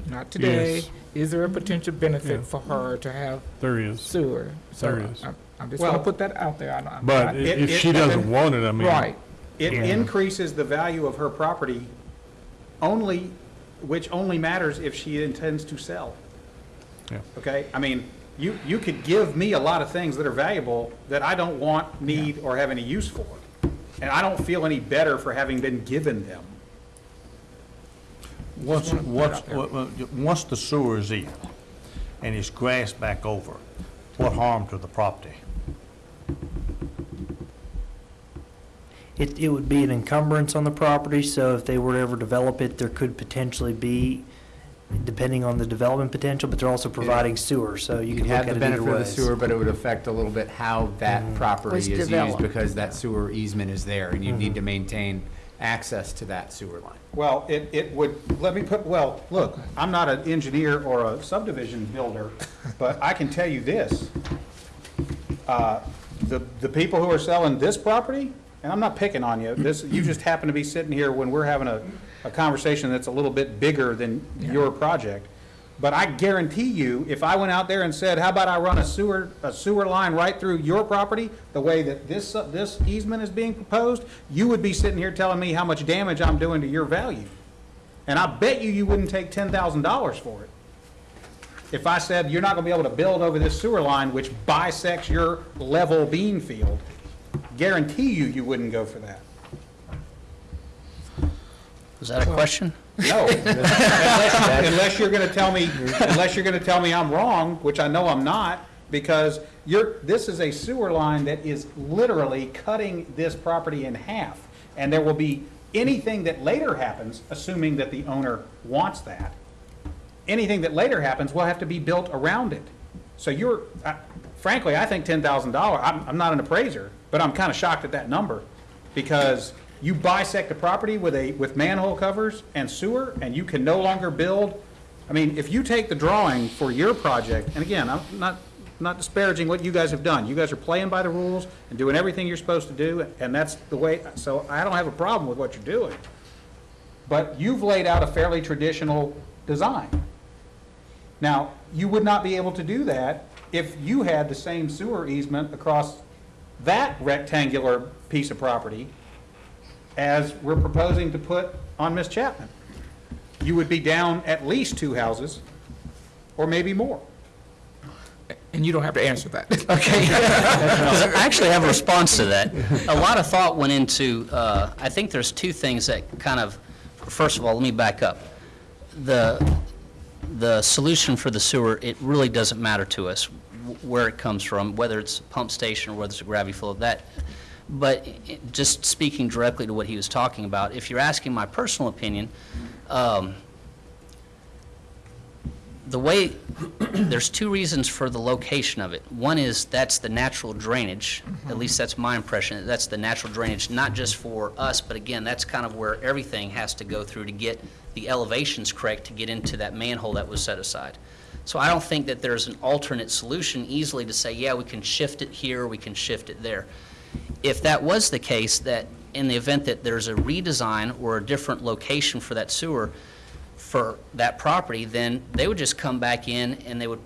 not today. Yes. Is there a potential benefit Yeah. for her to have There is. sewer? So There is. I'm just Well- gonna put that out there. I'm But not- if she doesn't want it, I mean. Right. It Yeah. increases the value of her property which only matters if she intends to sell. Yeah. Okay? I mean, you could give me a lot of things that are valuable that I don't want, need, or have any use for. And I don't feel any better for having been given them. Once the sewer is in and it's grassed back over, what harm to the property? It would be an encumbrance on the property, so if they were to ever develop it, there could potentially be, depending on the development potential, but they're also providing sewer, so you You'd can have look the at it either benefit of the ways. sewer, but it would affect a little bit how that property Was is used, developed. because that sewer easement is there, and you need to maintain access to that sewer line. Well, it would, look, I'm not an engineer or a subdivision builder, but I can tell you this. The people who are selling this property, and I'm not picking on you, you just happen to be sitting here when we're having a conversation that's a little bit bigger than your project. But I guarantee you, if I went out there and said, how about I run a sewer line right through your property, the way that this easement is being proposed, you would be sitting here telling me how much damage I'm doing to your value. And I bet you wouldn't take $10,000 for it. If I said, you're not gonna be able to build over this sewer line, which bisects your level bean field, guarantee you wouldn't go for that. Was that a question? No, unless you're gonna tell me I'm wrong, which I know I'm not, because this is a sewer line that is literally cutting this property in half. And there will be anything that later happens, assuming that the owner wants that, anything that later happens will have to be built around it. So frankly, I think $10,000, I'm not an appraiser, but I'm kind of shocked at that number, because you bisect a property with manhole covers and sewer, and you can no longer build. I mean, if you take the drawing for your project, and again, I'm not not disparaging what you guys have done. You guys are playing by the rules and doing everything you're supposed to do, and that's the way, so I don't have a problem with what you're doing. But you've laid out a fairly traditional design. Now, you would not be able to do that if you had the same sewer easement across that rectangular piece of property as we're proposing to put on Miss Chapman. You would be down at least 2 houses, or maybe more. And you don't have to answer that. Okay. 'Cause I actually have a response to that. A lot of thought went into, I think there's 2 things that kind of, first of all, let me back up. The solution for the sewer, it really doesn't matter to us where it comes from, whether it's a pump station or whether it's a gravity flow, that. But just speaking directly to what he was talking about, if you're asking my personal opinion, the way, there's 2 reasons for the location of it. One is that's the natural drainage, at least that's my impression, that's the natural drainage, not just for us, but again, that's kind of where everything has to go through to get the elevations correct to get into that manhole that was set aside. So I don't think that there's an alternate solution easily to say, yeah, we can shift it here, we can shift it there. If that was the case, that in the event that there's a redesign or a different location for that sewer, for that property, then they would just come back in and they would,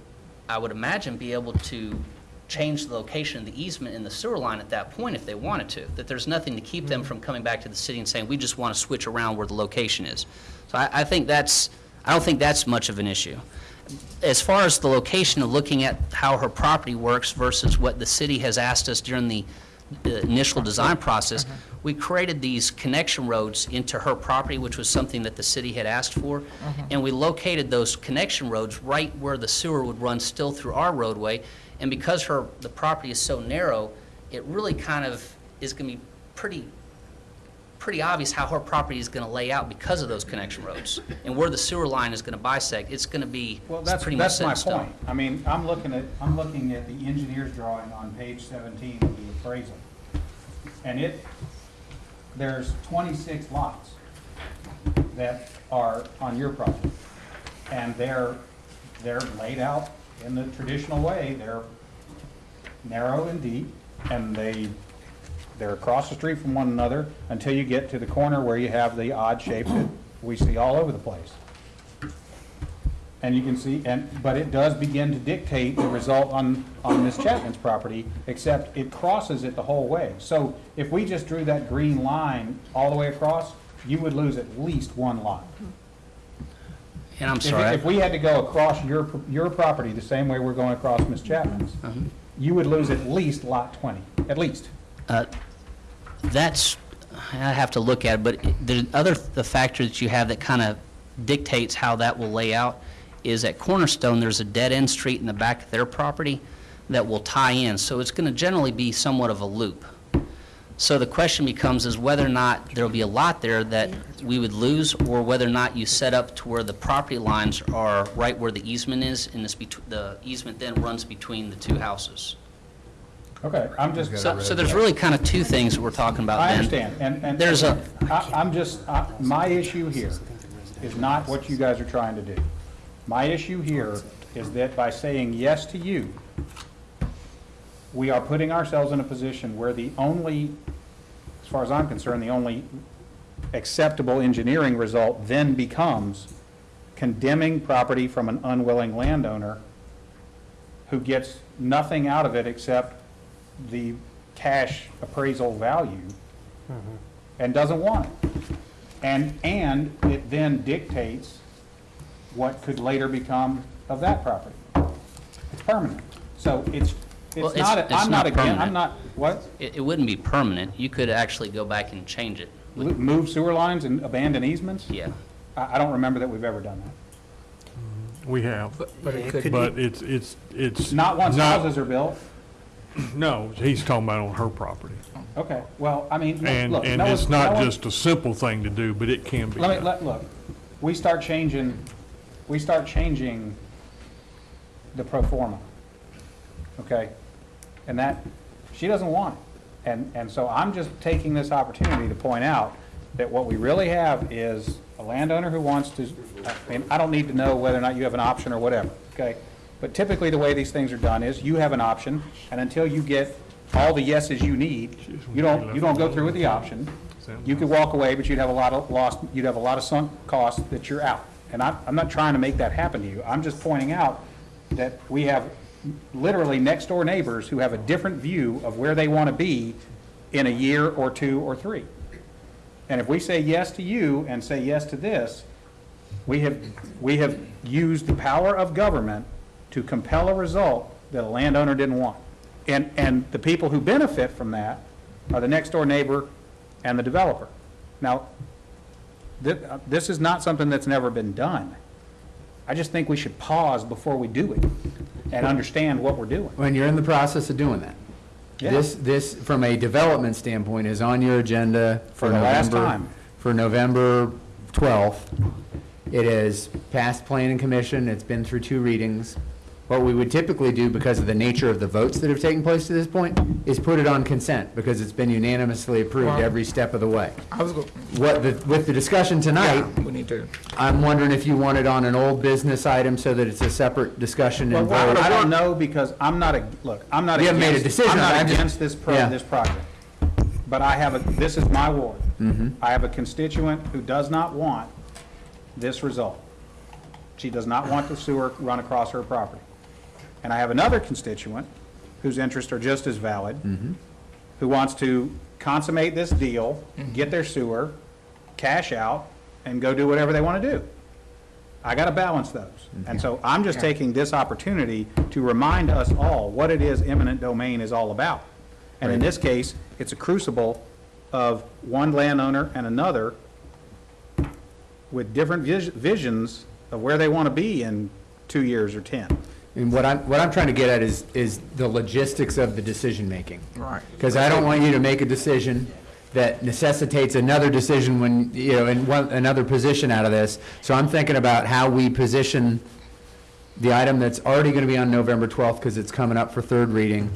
I would imagine, be able to change the location of the easement in the sewer line at that point if they wanted to. That there's nothing to keep them from coming back to the city and saying, we just want to switch around where the location is. So I think that's, I don't think that's much of an issue. As far as the location of looking at how her property works versus what the city has asked us during the initial design process, we created these connection roads into her property, which was something that the city had asked for, and we located those connection roads right where the sewer would run still through our roadway, and because the property is so narrow, it really kind of is going to be pretty obvious how her property is going to lay out because of those connection roads, and where the sewer line is going to bisect, it's going to be Well, that's pretty much set my in stone. point. I mean, I'm looking at the engineer's drawing on page 17 of the appraisal. And there's 26 lots that are on your project. And they're laid out in the traditional way. They're narrow and deep, and they're across the street from one another until you get to the corner where you have the odd shape that we see all over the place. And you can see, but it does begin to dictate the result on Ms. Chapman's property, except it crosses it the whole way. So if we just drew that green line all the way across, you would lose at least 1 lot. And I'm sorry. If we had to go across your property the same way we're going across Ms. Chapman's, you would lose at least lot 20, at least. That's, I have to look at it, but the factor that you have that kind of dictates how that will lay out is at Cornerstone, there's a dead-end street in the back of their property that will tie in, so it's going to generally be somewhat of a loop. So the question becomes is whether or not there'll be a lot there that we would lose, or whether or not you set up to where the property lines are right where the easement is, and the easement then runs between the 2 houses. Okay, I'm just. So there's really kind of 2 things that we're talking about I then. understand, and. There's my issue here is not what you guys are trying to do. My issue here is that by saying yes to you, we are putting ourselves in a position where the only, as far as I'm concerned, the only acceptable engineering result then becomes condemning property from an unwilling landowner who gets nothing out of it except the cash appraisal value and doesn't want it. And it then dictates what could later become of that property. It's permanent. So Well, I'm not again, permanent. I'm not, what? It wouldn't be permanent. You could actually go back and change it. Move sewer lines and abandon easements? Yeah. I don't remember that we've ever done that. We have, But it could but it's. Not once houses are built? No, he's talking about on her property. Okay, well, I mean, And look. it's not just a simple thing to do, but it can be done. Look, we start changing the pro forma, okay? And that, she doesn't want it. And so I'm just taking this opportunity to point out that what we really have is a landowner who wants to, I mean, I don't need to know whether or not you have an option or whatever, okay? But typically, the way these things are done is you have an option, and until you get all the yeses you need, you don't go through with the option. You could walk away, but you'd have a lot of sunk costs that you're out. And I'm not trying to make that happen to you. I'm just pointing out that we have literally next-door neighbors who have a different view of where they want to be in a year or 2 or 3. And if we say yes to you and say yes to this, we have used the power of government to compel a result that a landowner didn't want. And the people who benefit from that are the next-door neighbor and the developer. Now, this is not something that's never been done. I just think we should pause before we do it and understand what we're doing. When you're in the process of doing that. Yeah. This, from a development standpoint, is on your agenda for For the last November, time. for November 12th. It is passed planning commission, it's been through 2 readings. What we would typically do, because of the nature of the votes that have taken place to this point, is put it on consent, because it's been unanimously approved Well- every step of the way. I was, With the discussion tonight, we need to, I'm wondering if you want it on an old business item so that it's a separate discussion and Well, vote. I don't know, because I'm not You haven't made a against, decision, I'm not I'm just- against this Yeah. this project. But this is my ward. Mm-hmm. I have a constituent who does not want this result. She does not want the sewer run across her property. And I have another constituent whose interests are just as valid, who wants to consummate this deal, get their sewer, cash out, and go do whatever they want to do. I got to balance those. And so I'm just taking this opportunity to remind us all what it is eminent domain is all about. And in this case, it's a crucible of one landowner and another with different visions of where they want to be in 2 years or 10. And what I'm trying to get at is the logistics of the decision-making. right. Because I don't want you to make a decision that necessitates another decision when, another position out of this. So I'm thinking about how we position the item that's already going to be on November 12th, because it's coming up for 3rd reading,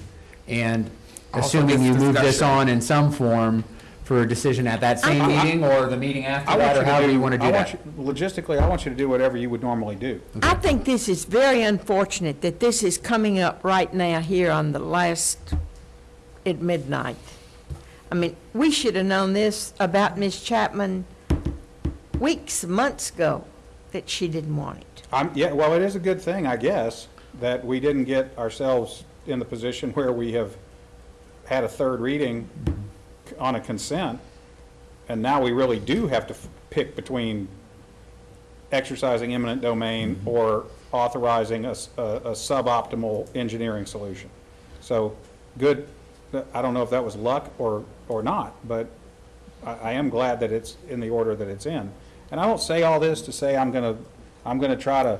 and Also assuming this you move this discussion. on in some form for a decision at that same meeting or the meeting after that, or however you want to do that. Logistically, I want you to do whatever you would normally do. I think this is very unfortunate that this is coming up right now here on the last, at midnight. I mean, we should have known this about Ms. Chapman weeks, months ago, that she didn't want it. Yeah, well, it is a good thing, I guess, that we didn't get ourselves in the position where we have had a 3rd reading on a consent, and now we really do have to pick between exercising eminent domain or authorizing a suboptimal engineering solution. So, good, I don't know if that was luck or not, but I am glad that it's in the order that it's in. And I don't say all this to say I'm gonna try to,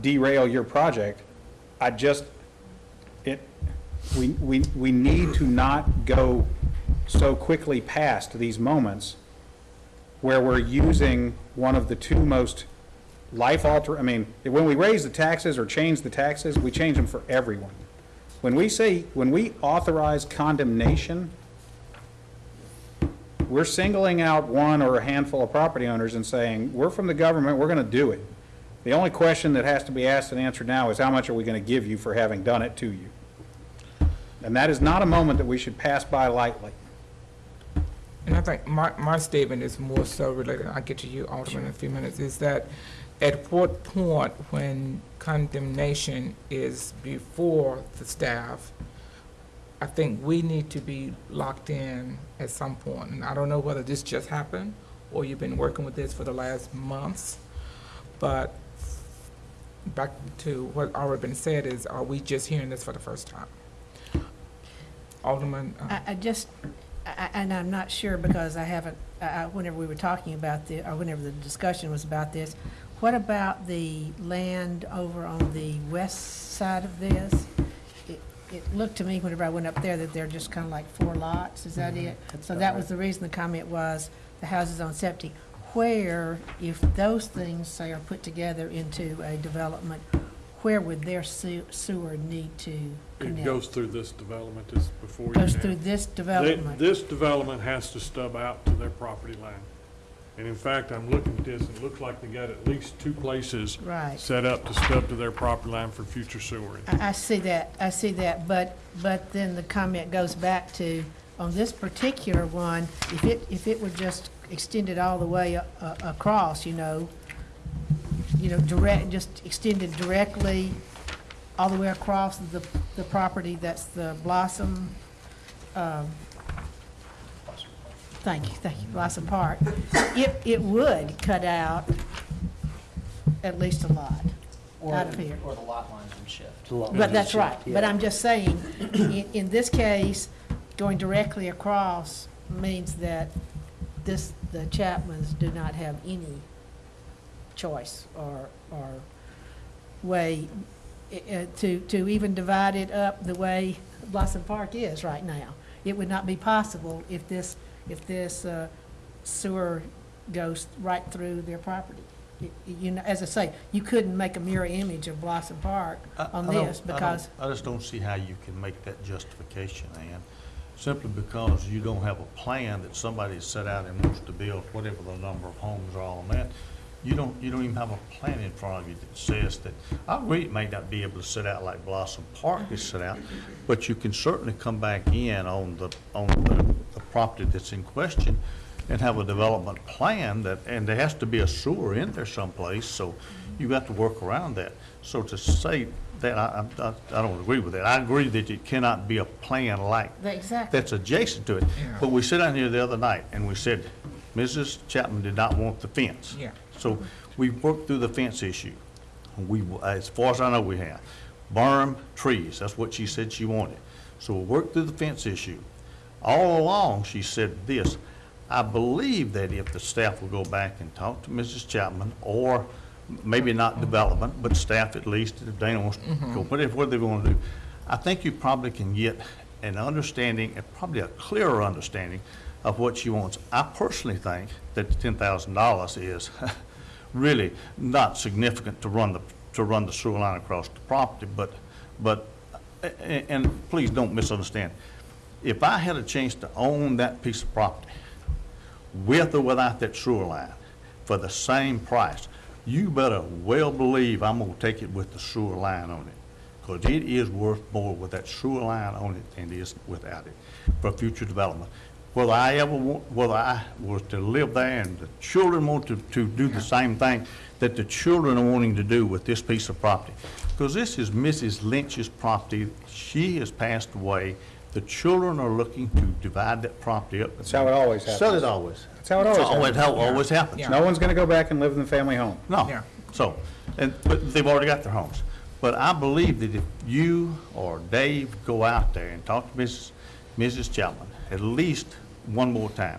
derail your project. We need to not go so quickly past these moments where we're using one of the 2 most when we raise the taxes or change the taxes, we change them for everyone. When we authorize condemnation, we're singling out one or a handful of property owners and saying, we're from the government, we're going to do it. The only question that has to be asked and answered now is how much are we going to give you for having done it to you? And that is not a moment that we should pass by lightly. And I think my statement is more so related, I'll get to you, Alderman, in a few minutes, is that at what point when condemnation is before the staff, I think we need to be locked in at some point. And I don't know whether this just happened or you've been working with this for the last months, but back to what already been said is, are we just hearing this for the first time? Alderman? And I'm not sure because I haven't, whenever we were talking about this, or whenever the discussion was about this, what about the land over on the west side of this? It looked to me whenever I went up there that they're just kind of like 4 lots, is that it? So that was the reason the comment was the houses on septic. Where, if those things, say, are put together into a development, where would their sewer need to connect? It goes through this development, this before you. Goes now. through this development? This development has to stub out to their property line. And in fact, I'm looking at this, and it looks like they got at least 2 places Right. set up to stub to their property line for future sewering. I see that, but then the comment goes back to, on this particular one, if it were just extended all the way across, just extended directly all the way across the property that's the Blossom, thank you, Blossom Park, it would cut out at least a lot out of here. Or the lot lines would shift. But that's right, but Yeah. I'm just saying, in this case, going directly across means that the Chapmans do not have any choice or way to even divide it up the way Blossom Park is right now. It would not be possible if this sewer goes right through their property. As I say, you couldn't make a mirror image of Blossom Park on this because, I just don't see how you can make that justification, Ann, simply because you don't have a plan that somebody set out and wants to build whatever the number of homes are on that. You don't even have a plan in front of you that says that, I agree it may not be able to set out like Blossom Park is set out, but you can certainly come back in on the property that's in question and have a development plan and there has to be a sewer in there someplace, so you got to work around that. So to say that, I don't agree with that. I agree that it cannot be a plan like exactly. that's adjacent to it. But we sat down here the other night and we said, Mrs. Chapman did not want the fence. Yeah. So we worked through the fence issue. As far as I know, we have. Berm, trees, that's what she said she wanted. So we worked through the fence issue. All along, she said this, I believe that if the staff will go back and talk to Mrs. Chapman, or maybe not development, but staff at least, if Dana wants to go, whatever they want to do, I think you probably can get an understanding, and probably a clearer understanding of what she wants. I personally think that the $10,000 is really not significant to run the sewer line across the property, but and please don't misunderstand. If I had a chance to own that piece of property with or without that sewer line for the same price, you better well believe I'm gonna take it with the sewer line on it, because it is worth more with that sewer line on it than it is without it for future development. Whether I was to live there and the children want to do the same thing that the children are wanting to do with this piece of property. Because this is Mrs. Lynch's property. She has passed away. The children are looking to divide that property up. That's how it always happens. So it always. That's how it always happens. How it always happens. No one's gonna go back and live in the family home. No. Yeah. So, but they've already got their homes. But I believe that if you or Dave go out there and talk to Mrs. Chapman at least one more time,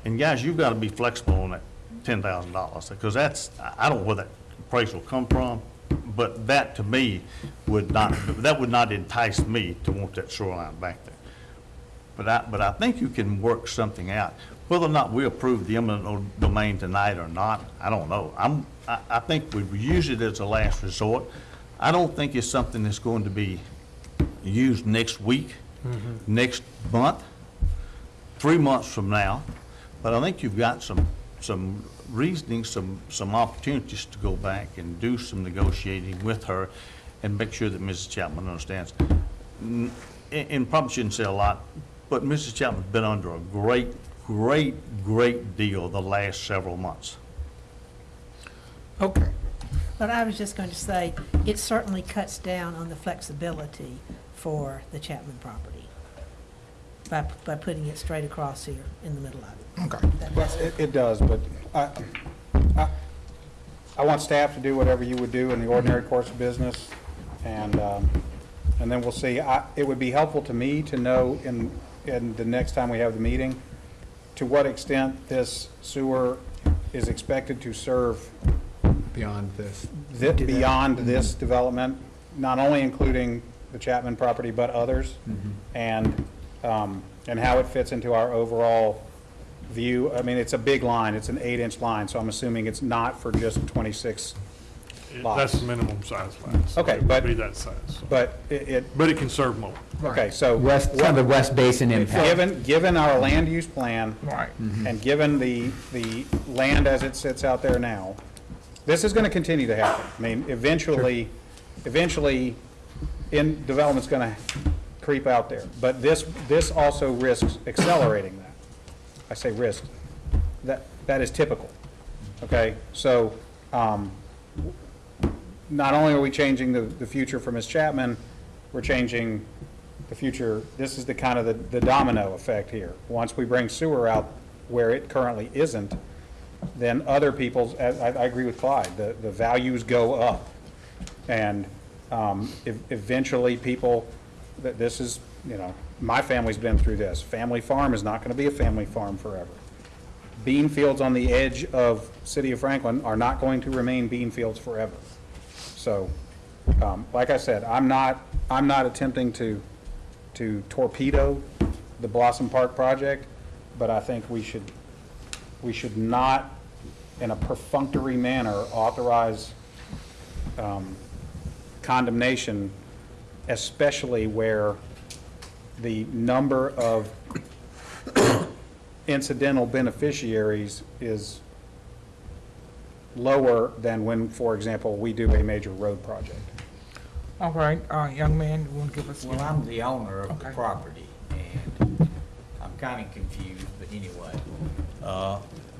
and guys, you've got to be flexible on that $10,000, because that's, I don't know where that appraisal will come from, but that to me would not entice me to want that shoreline back there. But I think you can work something out. Whether or not we approve the eminent domain tonight or not, I don't know. I think we use it as a last resort. I don't think it's something that's going to be used next week, next month, 3 months from now. But I think you've got some reasoning, some opportunities to go back and do some negotiating with her and make sure that Mrs. Chapman understands. And probably shouldn't say a lot, but Mrs. Chapman's been under a great deal the last several months. Okay. but I was just going to say, it certainly cuts down on the flexibility for the Chapman property by putting it straight across here in the middle of it. Okay. That's It does, but I want staff to do whatever you would do in the ordinary course of business, and then we'll see. It would be helpful to me to know in the next time we have the meeting, to what extent this sewer is expected to serve Beyond this. beyond this development, not only including the Chapman property, but others, and how it fits into our overall view. I mean, it's a big line, it's an 8-inch line, so I'm assuming it's not for just 26 lots. That's the minimum size lot. So Okay, it would but- be that size. So. But But it can serve more. okay, so. West, some of the West Basin impact. Given our land use plan, Right. and given the land as it sits out there now, this is gonna continue to happen. I mean, eventually, development's gonna creep out there. But this also risks accelerating that. I say risk, that is typical, okay? So, not only are we changing the future for Ms. Chapman, we're changing the future, this is the kind of the domino effect here. Once we bring sewer out where it currently isn't, then other people's, I agree with Clyde, the values go up. And eventually people, this is, you know, my family's been through this. Family farm is not gonna be a family farm forever. Bean fields on the edge of City of Franklin are not going to remain bean fields forever. So, like I said, I'm not attempting to torpedo the Blossom Park project, but I think we should not, in a perfunctory manner, authorize condemnation, especially where the number of incidental beneficiaries is lower than when, for example, we do a major road project. All right, young man, you want to give us? Well, I'm the owner of the Okay. property, and I'm kind of confused, but anyway.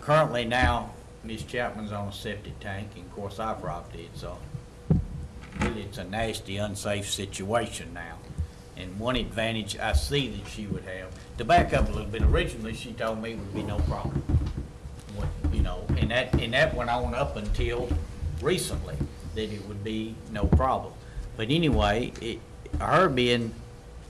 Currently now, Ms. Chapman's on a septic tank, and of course our property, it's a nasty, unsafe situation now. And one advantage I see that she would have, to back up a little bit, originally she told me it would be no problem. You know, and that went on up until recently, that it would be no problem. But anyway, her being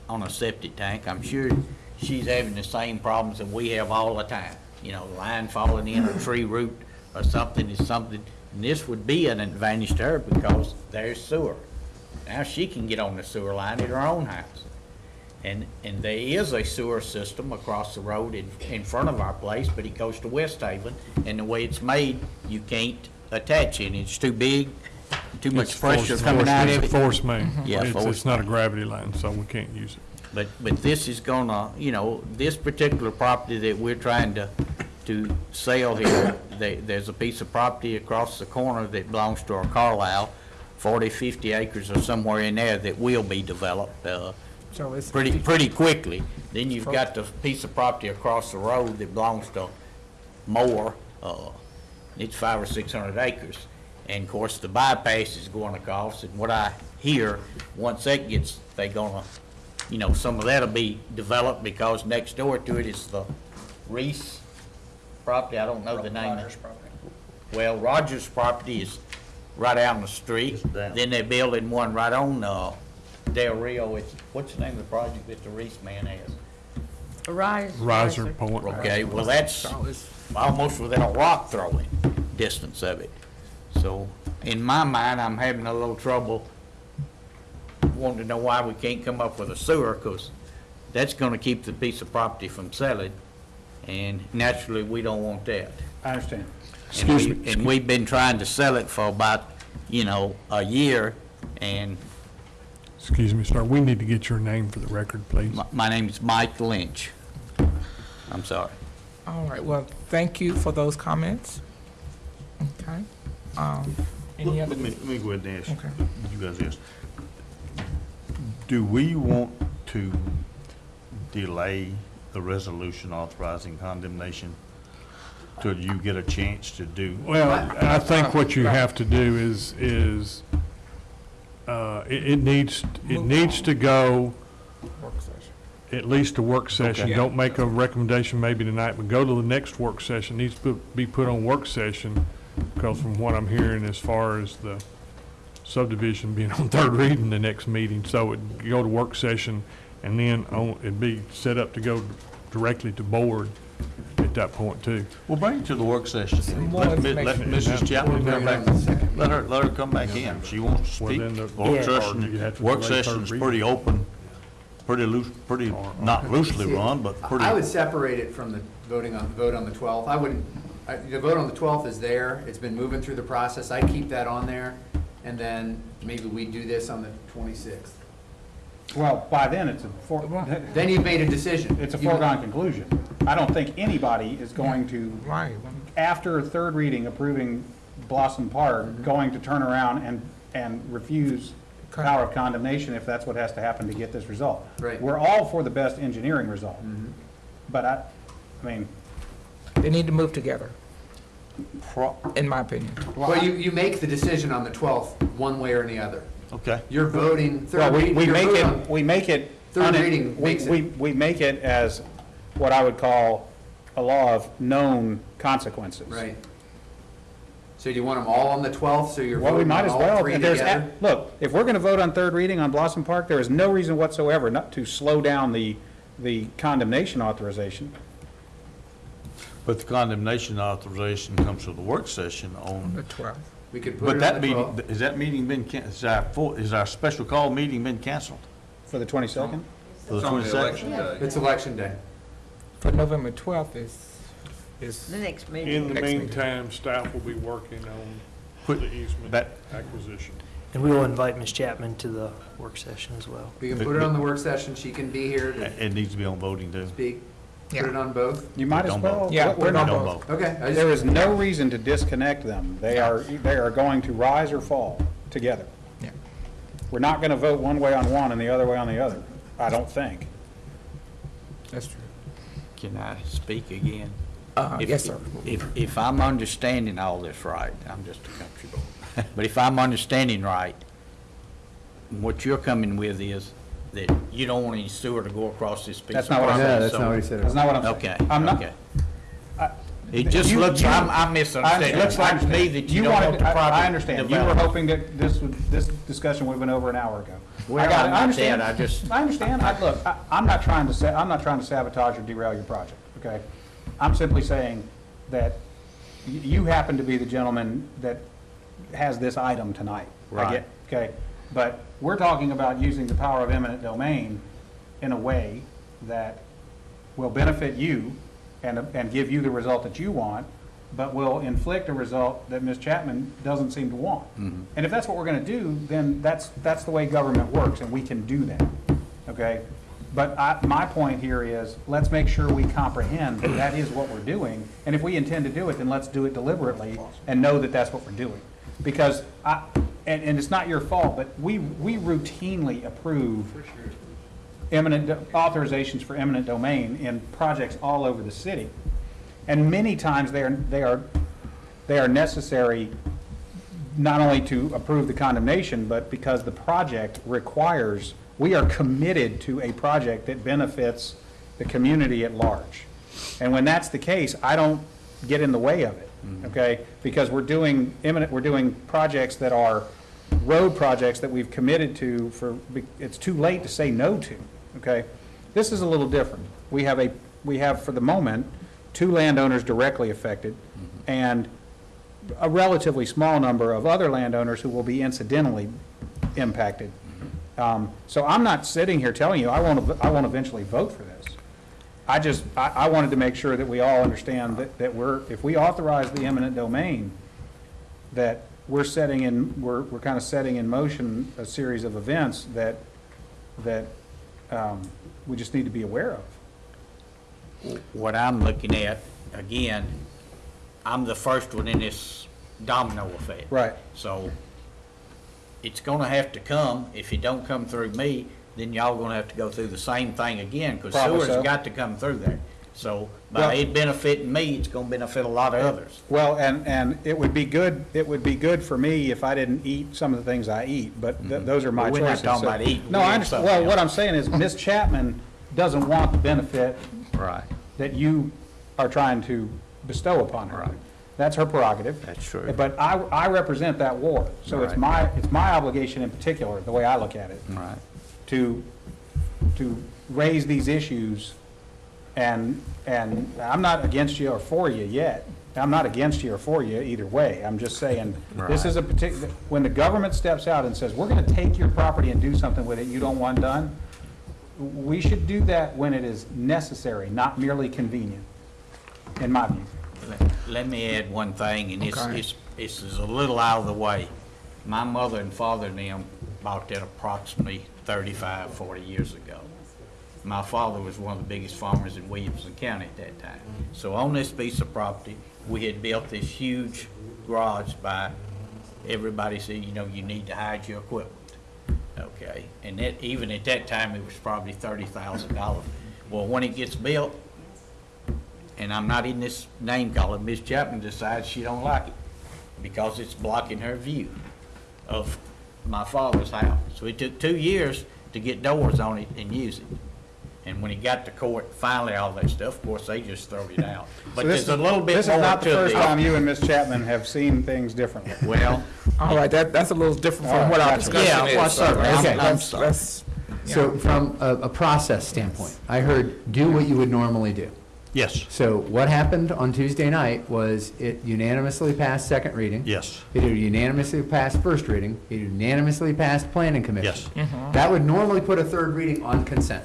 on a septic tank, I'm sure she's having the same problems that we have all the time. You know, line falling in, a tree root or something is something, and this would be an advantage to her because there's sewer. Now she can get on the sewer line at her own house. And there is a sewer system across the road in front of our place, but it goes to West Haven, and the way it's made, you can't attach it. It's too big, too much It's pressure force- coming out It's of a it. force main. Yeah, It's force not a gravity line, so we can't use it. But this is gonna, you know, this particular property that we're trying to sell here, there's a piece of property across the corner that belongs to our Carlisle, 40, 50 acres or somewhere in there that will be developed, So it's pretty quickly. Then you've got the piece of property across the road that belongs to Moore, it's 500 or 600 acres. And of course, the bypass is going to cost, and what I hear, once that gets, they gonna, you know, some of that'll be developed because next door to it is the Reese property, I don't know the name. Rogers property. Well, Rogers' property is right out on the street. Just down. Then they're building one right on, Del Rio. What's the name of the project that the Reese man has? Riser point. Okay, well, that's almost within a rock throwing distance of it. So, in my mind, I'm having a little trouble wanting to know why we can't come up with a sewer, because that's gonna keep the piece of property from selling, and naturally, we don't want that. I understand. And we've been trying to sell it for about, you know, a year, and Excuse me, sir, we need to get your name for the record, please. my name is Mike Lynch. I'm sorry. All right, well, thank you for those comments. Okay. Any other? Let me go ahead and ask Okay. you guys this. Do we want to delay the resolution authorizing condemnation till you get a chance to do? Well, I think what you have to do is, it needs to go Work session. at least a work session. Okay. Don't make a recommendation maybe tonight, but go to the next work session. Needs to be put on work session, because from what I'm hearing as far as the subdivision being on third reading the next meeting, so it'd go to work session, and then it'd be set up to go directly to board at that point too. Well, bring it to the work session. more Let information. Mrs. Chapman come back, let her come back in. She wants to Well, speak. then the- Work Yeah. session, You'd have to work delay third session's reading. pretty open, pretty loose, pretty, not loosely run, but pretty. I would separate it from the vote on the 12th. The vote on the 12th is there. It's been moving through the process. I'd keep that on there. and then maybe we do this on the 26th. Well, by then, it's Then you've made a decision. a foregone conclusion. I don't think anybody is going to, Right. after a third reading approving Blossom Park, going to turn around and refuse power of condemnation if that's what has to happen to get this result. Right. We're all for the best engineering result. But I mean, They need to move together, in my opinion. Well, you make the decision on the 12th, one way or the other. Okay. You're voting, well, third reading. we you're make voting it, on- we make it. Third reading makes it. We make it as what I would call a law of known consequences. Right. So do you want them all on the 12th, so you're Well, we voting might on as all well. three And there's, together? look, if we're gonna vote on third reading on Blossom Park, there is no reason whatsoever not to slow down the condemnation authorization. But the condemnation authorization comes to the work session The on, 12th. We could put but it that on the 12th. meeting, is that meeting been, is our special call meeting been canceled For the 22nd? for the It's on the 22nd? election day. It's election day. For November 12th is, The next In meeting. the Next meeting. meantime, staff will be working on Put the easement that- acquisition. And we will invite Ms. Chapman to the work session as well. We can put it on the work session, she can be here to It needs to be on voting too. speak. Put Yeah. it on both. You might as Don't well. vote. Yeah, We're put it not- on Don't both. vote. Okay. There is no reason to disconnect them. They are going to rise or fall together. Yeah. We're not gonna vote one way on one and the other way on the other, I don't think. that's true. Can I speak again? If- Yes, sir. If I'm understanding all this right, I'm just a country boy, but if I'm understanding right, what you're coming with is that you don't want any sewer to go across this piece of That's not what I'm property. saying. Yeah, that's so- not what he said. That's not what I'm saying. Okay, I'm not, okay. It just You- looks, you- I'm misunderstanding. It looks like to me that you don't want the property I understand. You were developed. hoping that this discussion would have been over an hour ago. Well, I got it. I'm I not understand. that. I just- I understand. Look, I'm not trying to sabotage or derail your project, okay? I'm simply saying that you happen to be the gentleman that has this item tonight. I get, okay? But we're talking about using the power of eminent domain in a way that will benefit you and give you the result that you want, but will inflict a result that Ms. Chapman doesn't seem to want. And if that's what we're gonna do, then that's the way government works, and we can do that, okay? But my point here is, let's make sure we comprehend that that is what we're doing, and if we intend to do it, then let's do it deliberately and know that that's what we're doing. Because and it's not your fault, but we routinely approve authorizations for eminent domain in projects all over the city. And many times they are necessary not only to approve the condemnation, but because the project requires, we are committed to a project that benefits the community at large. And when that's the case, I don't get in the way of it, okay? Because we're doing projects that are road projects that we've committed to it's too late to say no to, okay? This is a little different. We have, for the moment, 2 landowners directly affected, and a relatively small number of other landowners who will be incidentally impacted. So I'm not sitting here telling you I won't eventually vote for this. I wanted to make sure that we all understand that if we authorize the eminent domain, that we're kind of setting in motion a series of events that we just need to be aware of. What I'm looking at, again, I'm the first one in this domino effect. Right. So it's gonna have to come. If it don't come through me, then y'all gonna have to go through the same thing again, because Probably sewer's so. got to come through there. So Well- by it benefiting me, it's gonna benefit a lot of others. Well, and it would be good for me if I didn't eat some of the things I eat, but those are my But we're choices. not talking So- about eating. No, We're I doing understand. something Well, what else. I'm saying is Ms. Chapman doesn't want the benefit Right. that you are trying to bestow upon her. Right. That's her prerogative. That's true. But I represent that ward, so it's Right. my obligation in particular, the way I look at it, Right. to raise these issues, and I'm not against you or for you yet. I'm not against you or for you either way. I'm just saying, this is a particular, when the government steps out and says, we're gonna take your property and do something with it you don't want done, we should do that when it is necessary, not merely convenient, in my view. Let me add one thing, and Okay. this is a little out of the way. My mother and father and them bought that approximately 35, 40 years ago. My father was one of the biggest farmers in Williamson County at that time. So on this piece of property, we had built this huge garage by, everybody said, you know, you need to hide your equipment. Okay, and that, even at that time, it was probably $30,000. Well, when it gets built, and I'm not in this name calling, Miss Chapman decides she don't like it because it's blocking her view of my father's house. So it took 2 years to get doors on it and use it. And when he got to court, finally all that stuff, of course, they just throw it out. But So this there's a little bit This more is not to the first time it. you and Ms. Chapman have seen things differently. Well, All right, that's a little different All from what our right, discussion yeah, is. well, so certainly. let's- Okay. let's- let's, So from a process standpoint, I heard do what you would normally do. Yes, So what happened on Tuesday night was it unanimously passed second reading. yes, It unanimously passed first reading. It unanimously passed planning commission. yes. That would normally put a third reading on consent.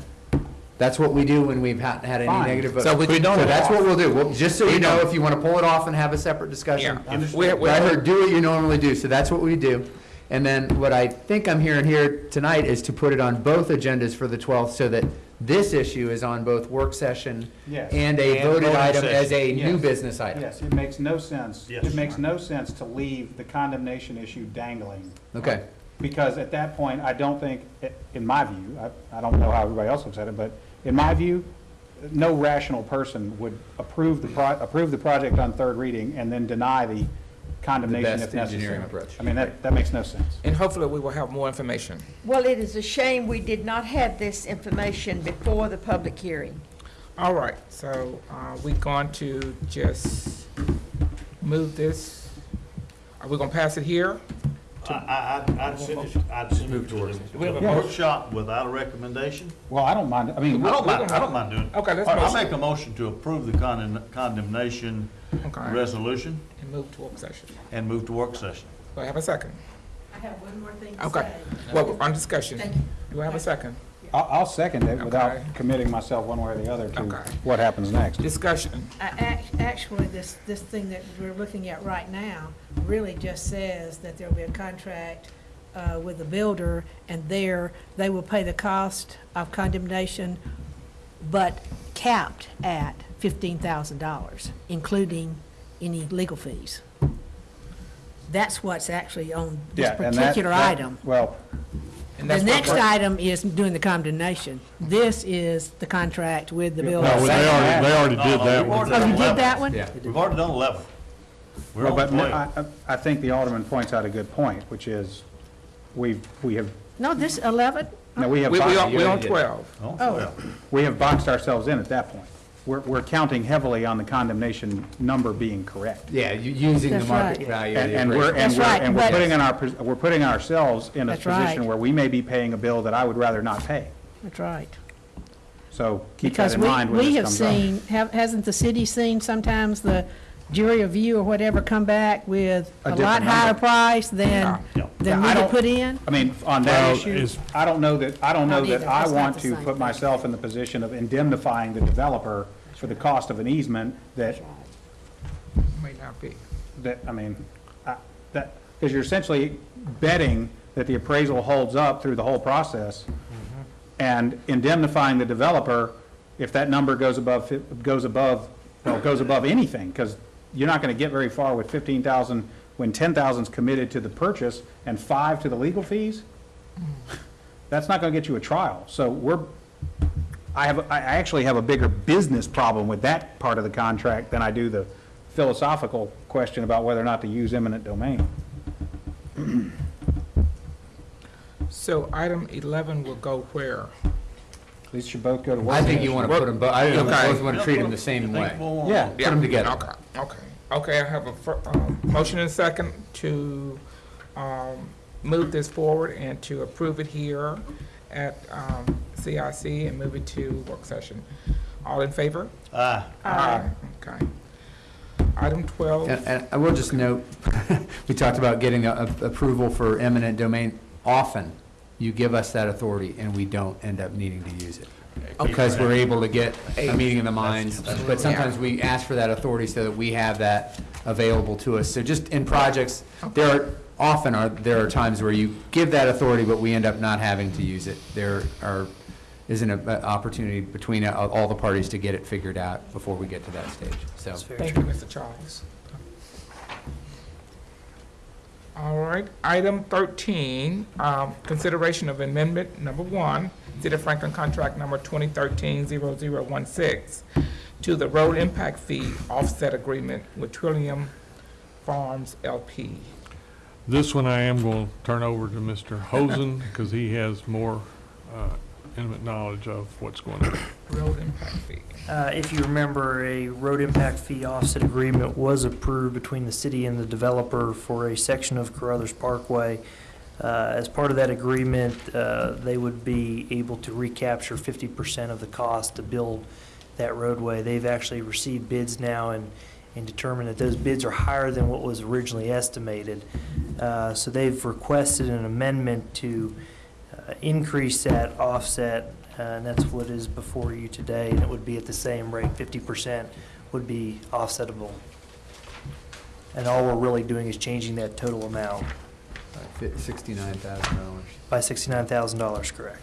That's what we do when we've had any Fine. negative votes. So we can- So that's what we'll do. Just so you know, if you want to pull it off and have a separate discussion. Yeah. But I heard do what you normally do, so that's what we do. And then what I think I'm hearing here tonight is to put it on both agendas for the 12th so that this issue is on both work session Yes. and a And voted voting item session. as a new Yes. business item. Yes, it makes no sense. Yes. It makes no sense to leave the condemnation issue dangling. Okay. Because at that point, I don't think, in my view, I don't know how everybody else looks at it, but in my view, no rational person would approve the project on third reading and then deny the condemnation best if necessary. engineering approach. I mean, that makes no sense. And hopefully we will have more information. Well, it is a shame we did not have this information before the public hearing. All right, so we're going to just move this. Are we going to pass it here? I'd send it to We have a the workshop without a recommendation. Well, I don't mind, I mean, I don't mind doing it. Okay, let's All right, I'll motion. make a motion to approve the condemnation Okay, resolution and move to work session. and move to work session. Do I have a second? I have one more thing to Okay, say. well, on discussion. Do I have a second? I'll second it without Okay. committing myself one way or the other to Okay. what happens next. Discussion. Actually, this thing that we're looking at right now really just says that there'll be a contract with the builder, and they will pay the cost of condemnation, but capped at $15,000, including any legal fees. That's what's actually on this Yeah, and that- particular that- item. Well, And The that's next what- item is doing the condemnation. This is the contract with the builder. No, they already No, did no, that we've one. already Oh, you done did 11. that one? Yeah. We've already done 11. We're well, on but 12. I think the Alderman points out a good point, which is we have, No, this 11? no, we have. We boxed- on 12. Oh, Oh. well. We have boxed ourselves in at that point. We're counting heavily on the condemnation number being correct. Yeah, using the That's market right. value. of the And appraisal. That's right, we're but- putting ourselves in a That's right. position where we may be paying a bill that I would rather not pay. That's right. So keep that Because in mind when we this have comes up. seen, hasn't the city seen sometimes the jury of view or whatever come back with A a lot different higher number. price than Yeah. than Yeah, I we don't- could put in? I mean, on Well, that issue, is- I don't know that Not I either. want That's not the to same put thing. myself in the position of indemnifying the developer for the cost of an easement that May not be. I mean, because you're essentially betting that the appraisal holds up through the whole process, and indemnifying the developer if that number goes above anything, because you're not going to get very far with 15,000 when 10,000 is committed to the purchase and 5 to the legal fees. That's not going to get you a trial. So I actually have a bigger business problem with that part of the contract than I do the philosophical question about whether or not to use eminent domain. So item 11 will go where? These should both go to work. I think you want to put them, I think we Okay. both want to treat them the same way. Yeah. Put them together. Okay, I have a motion and a second to move this forward and to approve it here at CIC and move it to work session. All in favor? Aye. Okay. Item 12. And I will just note, we talked about getting approval for eminent domain. Often, you give us that authority and we don't end up needing to use it. Because we're able to get a meeting of the minds, but sometimes we ask for that authority so that we have that available to us. So just in projects, there are there are times where you give that authority, but we end up not having to use it. Isn't an opportunity between all the parties to get it figured out before we get to that stage, so. That's very Thank true. you, Mr. Charles. All right, item 13, consideration of amendment number 1, City of Franklin contract number 2013-0016 to the road impact fee offset agreement with Trillium Farms LP. This one I am going to turn over to Mr. Hosen because he has more intimate knowledge of what's going on. Road impact fee. If you remember, a road impact fee offset agreement was approved between the city and the developer for a section of Carruthers Parkway. As part of that agreement, they would be able to recapture 50% of the cost to build that roadway. They've actually received bids now and determined that those bids are higher than what was originally estimated. So they've requested an amendment to increase that offset, and that's what is before you today, and it would be at the same rate. 50% would be offsettable. And all we're really doing is changing that total amount $69,000. by $69,000, correct?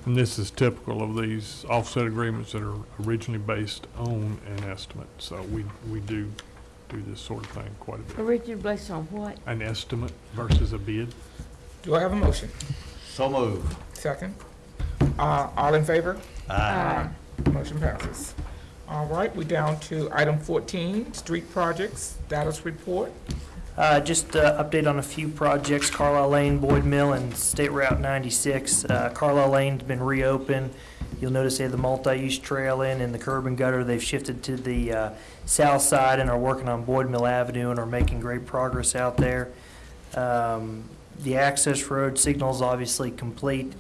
And this is typical of these offset agreements that are originally based on an estimate. So we do this sort of thing quite a bit. Originally based on what? An estimate versus a bid. Do I have a motion? So moved. Second. All in favor? Aye. Motion passes. All right, we're down to item 14, street projects, status report. Just update on a few projects, Carlisle Lane, Boyd Mill, and State Route 96. Carlisle Lane's been reopened. You'll notice they have the multi-use trail in and the curb and gutter. They've shifted to the south side and are working on Boyd Mill Avenue and are making great progress out there. The access road signal is obviously complete.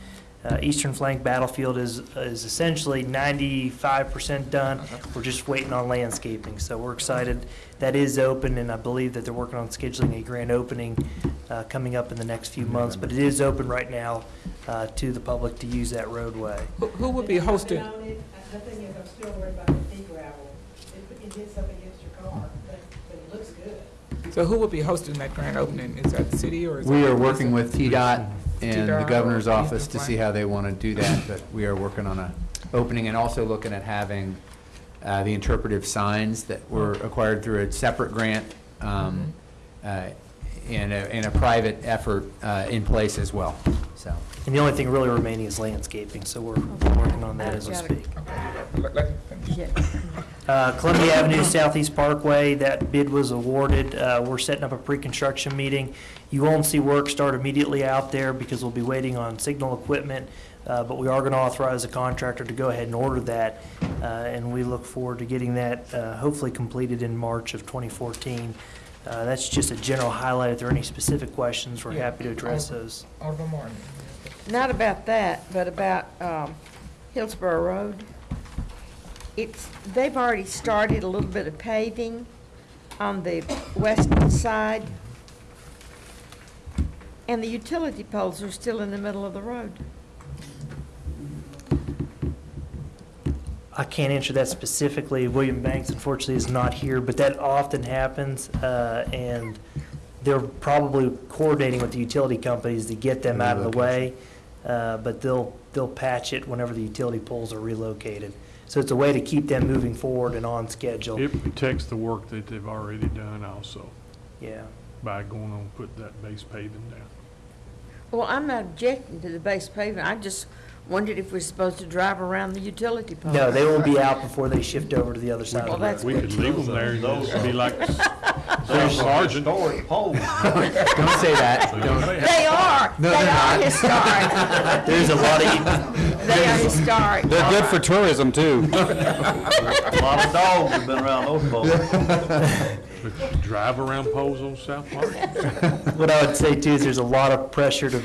Eastern Flank Battlefield is essentially 95% done. We're just waiting on landscaping, so we're excited. That is open, and I believe that they're working on scheduling a grand opening coming up in the next few months, but it is open right now to the public to use that roadway. Who would be hosting? The thing is, I'm still worried about the pea gravel. It hits up against your car, but it looks good. So who would be hosting that grand opening? Is that the city or is We that- are working with TDOT and the TDOT governor's or office Eastern to see how they want to do that, but we are working on a opening and also looking at having the interpretive signs that were acquired through a separate grant and a private effort in place as well, so. And the only thing really remaining is landscaping, so we're working on that as we speak. Okay, let him finish. Columbia Avenue Southeast Parkway, that bid was awarded. We're setting up a pre-construction meeting. You won't see work start immediately out there because we'll be waiting on signal equipment, but we are going to authorize the contractor to go ahead and order that, and we look forward to getting that hopefully completed in March of 2014. That's just a general highlight. If there are any specific questions, we're happy to address those. Alderman Martin. Not about that, but about Hillsborough Road. They've already started a little bit of paving on the west side, and the utility poles are still in the middle of the road. I can't answer that specifically. William Banks unfortunately is not here, but that often happens, and they're probably coordinating with the utility companies to get them out of the way, but they'll patch it whenever the utility poles are relocated. So it's a way to keep them moving forward and on schedule. It protects the work that they've already done also Yeah. by going on, put that base paving down. Well, I'm not objecting to the base pavement. I just wondered if we're supposed to drive around the utility poles. No, they will be out before they shift over to the other side Well, of the road. that's We good. could leave them there and Those just be like, Those are Sergeant. historic poles. Don't say that. Don't. They are. No, They they're are not. historic. There's a lot of, They are historic. They're good for tourism, too. A lot of dogs have been around those poles. drive around poles on South Market. what I would say too is there's a lot of pressure to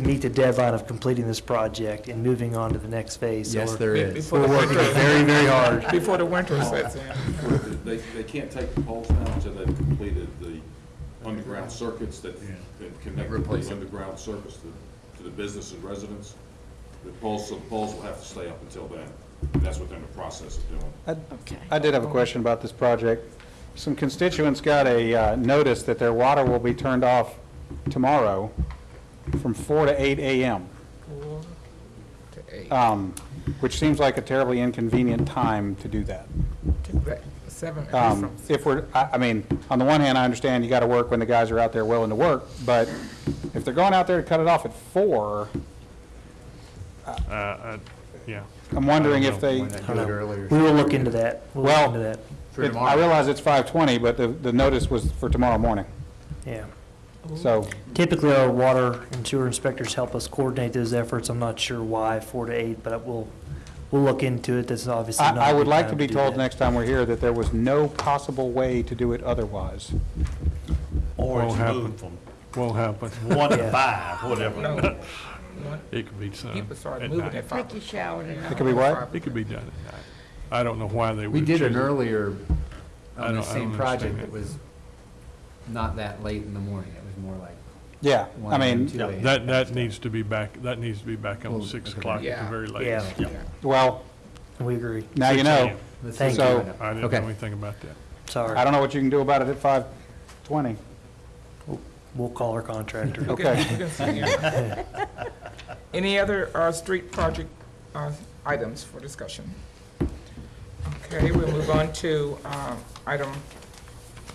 meet the deadline of completing this project and moving on to the next phase. So Yes, we're- there is. Before We're the working winter- very, very hard. Before the winter sets in. They can't take the poles down until they've completed the underground circuits that connect the underground circuits to the business and residents. So the poles will have to stay up until then. That's what they're in the process of doing. Okay. I did have a question about this project. some constituents got a notice that their water will be turned off tomorrow from 4 to 8 a.m., 4 to 8. which seems like a terribly inconvenient time to do that. 7. If we're, I mean, on the one hand, I understand you got to work when the guys are out there willing to work, but if they're going out there to cut it off at 4, Yeah. I'm wondering if Why they, not do it earlier? We will look into that. We'll Well- look into that. For I tomorrow. realize it's 5:20, but the notice was for tomorrow morning, Yeah. so. Typically, our water and sewer inspectors help us coordinate those efforts. I'm not sure why 4 to 8, but we'll look into it. That's obviously not. I a would good like to time be do told that. next time we're here that there was no possible way to do it otherwise. Or it's Won't happen. moved from Won't happen. 1 to Yeah. 5, whatever. No. It could be some People start at moving night. at 5. Take your shower tonight. It could be what? It could be done at night. I don't know why they would. We did an choose it. earlier, I on the don't same project understand that was not that late in the morning. It was more like Yeah, 1 I a.m., mean, 2 a.m. That needs to be back, on Well, 6 okay. o'clock at Yeah. the very latest. Yeah, well, we agree. now you know. Let's Thank see you. what I didn't know Okay. anything about that. Sorry. I don't know what you can do about it at 5:20. We'll call our contractor. Okay. We can see here. Any other street project items for discussion? Okay, we'll move on to item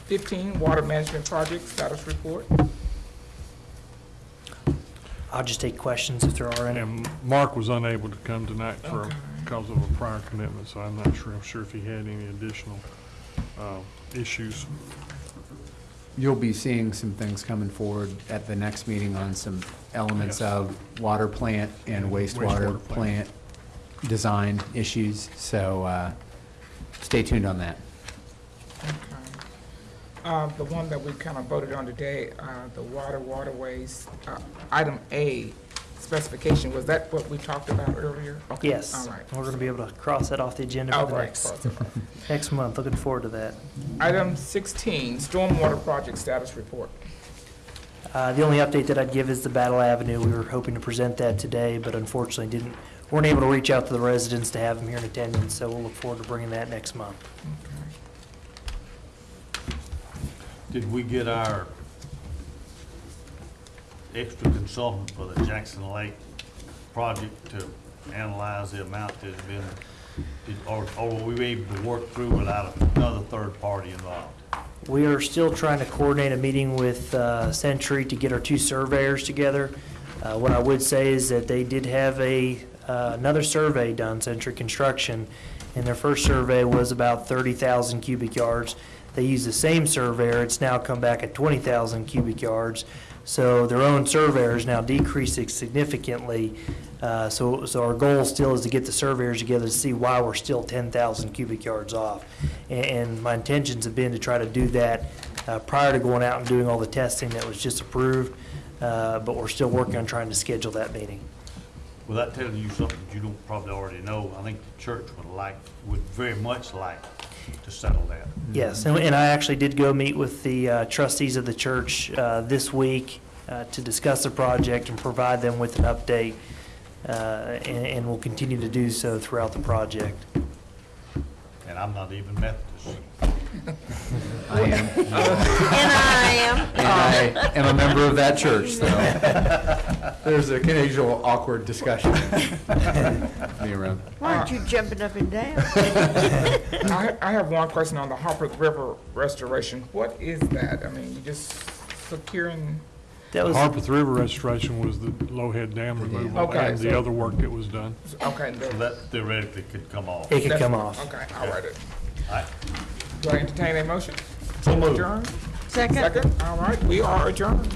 15, Water Management Project Status Report. I'll just take questions if there are any. And Mark was unable to come tonight Okay. because of a prior commitment, so I'm not sure if he had any additional issues. You'll be seeing some things coming forward at the next meeting on some elements Yes. of water plant and wastewater Wastewater plant design issues, so stay tuned on that. Okay. The one that we kind of voted on today, the waterways, item A specification, was that what we talked about earlier? Okay, Yes, all right. we're going to be able to cross that off the agenda All for the right, next, cross it off. next month. Looking forward to that. Item 16, Stormwater Project Status Report. The only update that I'd give is the Battle Avenue. We were hoping to present that today, but unfortunately weren't able to reach out to the residents to have them here in attendance, so we'll look forward to bringing that next month. Did we get our extra consultant for the Jackson Lake project to analyze the amount that's been, or were we able to work through without another third party involved? We are still trying to coordinate a meeting with Century to get our 2 surveyors together. What I would say is that they did have another survey done, Century Construction, and their first survey was about 30,000 cubic yards. They used the same surveyor. It's now come back at 20,000 cubic yards. So their own surveyor is now decreasing significantly. So our goal still is to get the surveyors together to see why we're still 10,000 cubic yards off. And my intentions have been to try to do that prior to going out and doing all the testing that was just approved. But we're still working on trying to schedule that meeting. Without telling you something that you don't probably already know, I think the church would very much like to settle that. Yes, and I actually did go meet with the trustees of the church this week to discuss the project and provide them with an update, and will continue to do so throughout the project. And I'm not even Methodist. I am, And I am. and I am a member of that church, so there's an occasional awkward discussion. Be around. Why aren't you jumping up and down? I have one question on the Harpeth River restoration. What is that? I mean, you just securing, That was, Harpeth River restoration was the Lowhead Dam removal Okay, and the so- other work that was done. okay. So that theoretically could come off. it could come off. Okay, I'll write it. Aye. Do I entertain a motion? So moved. Adjourn? Second? Second, all right, we are adjourned.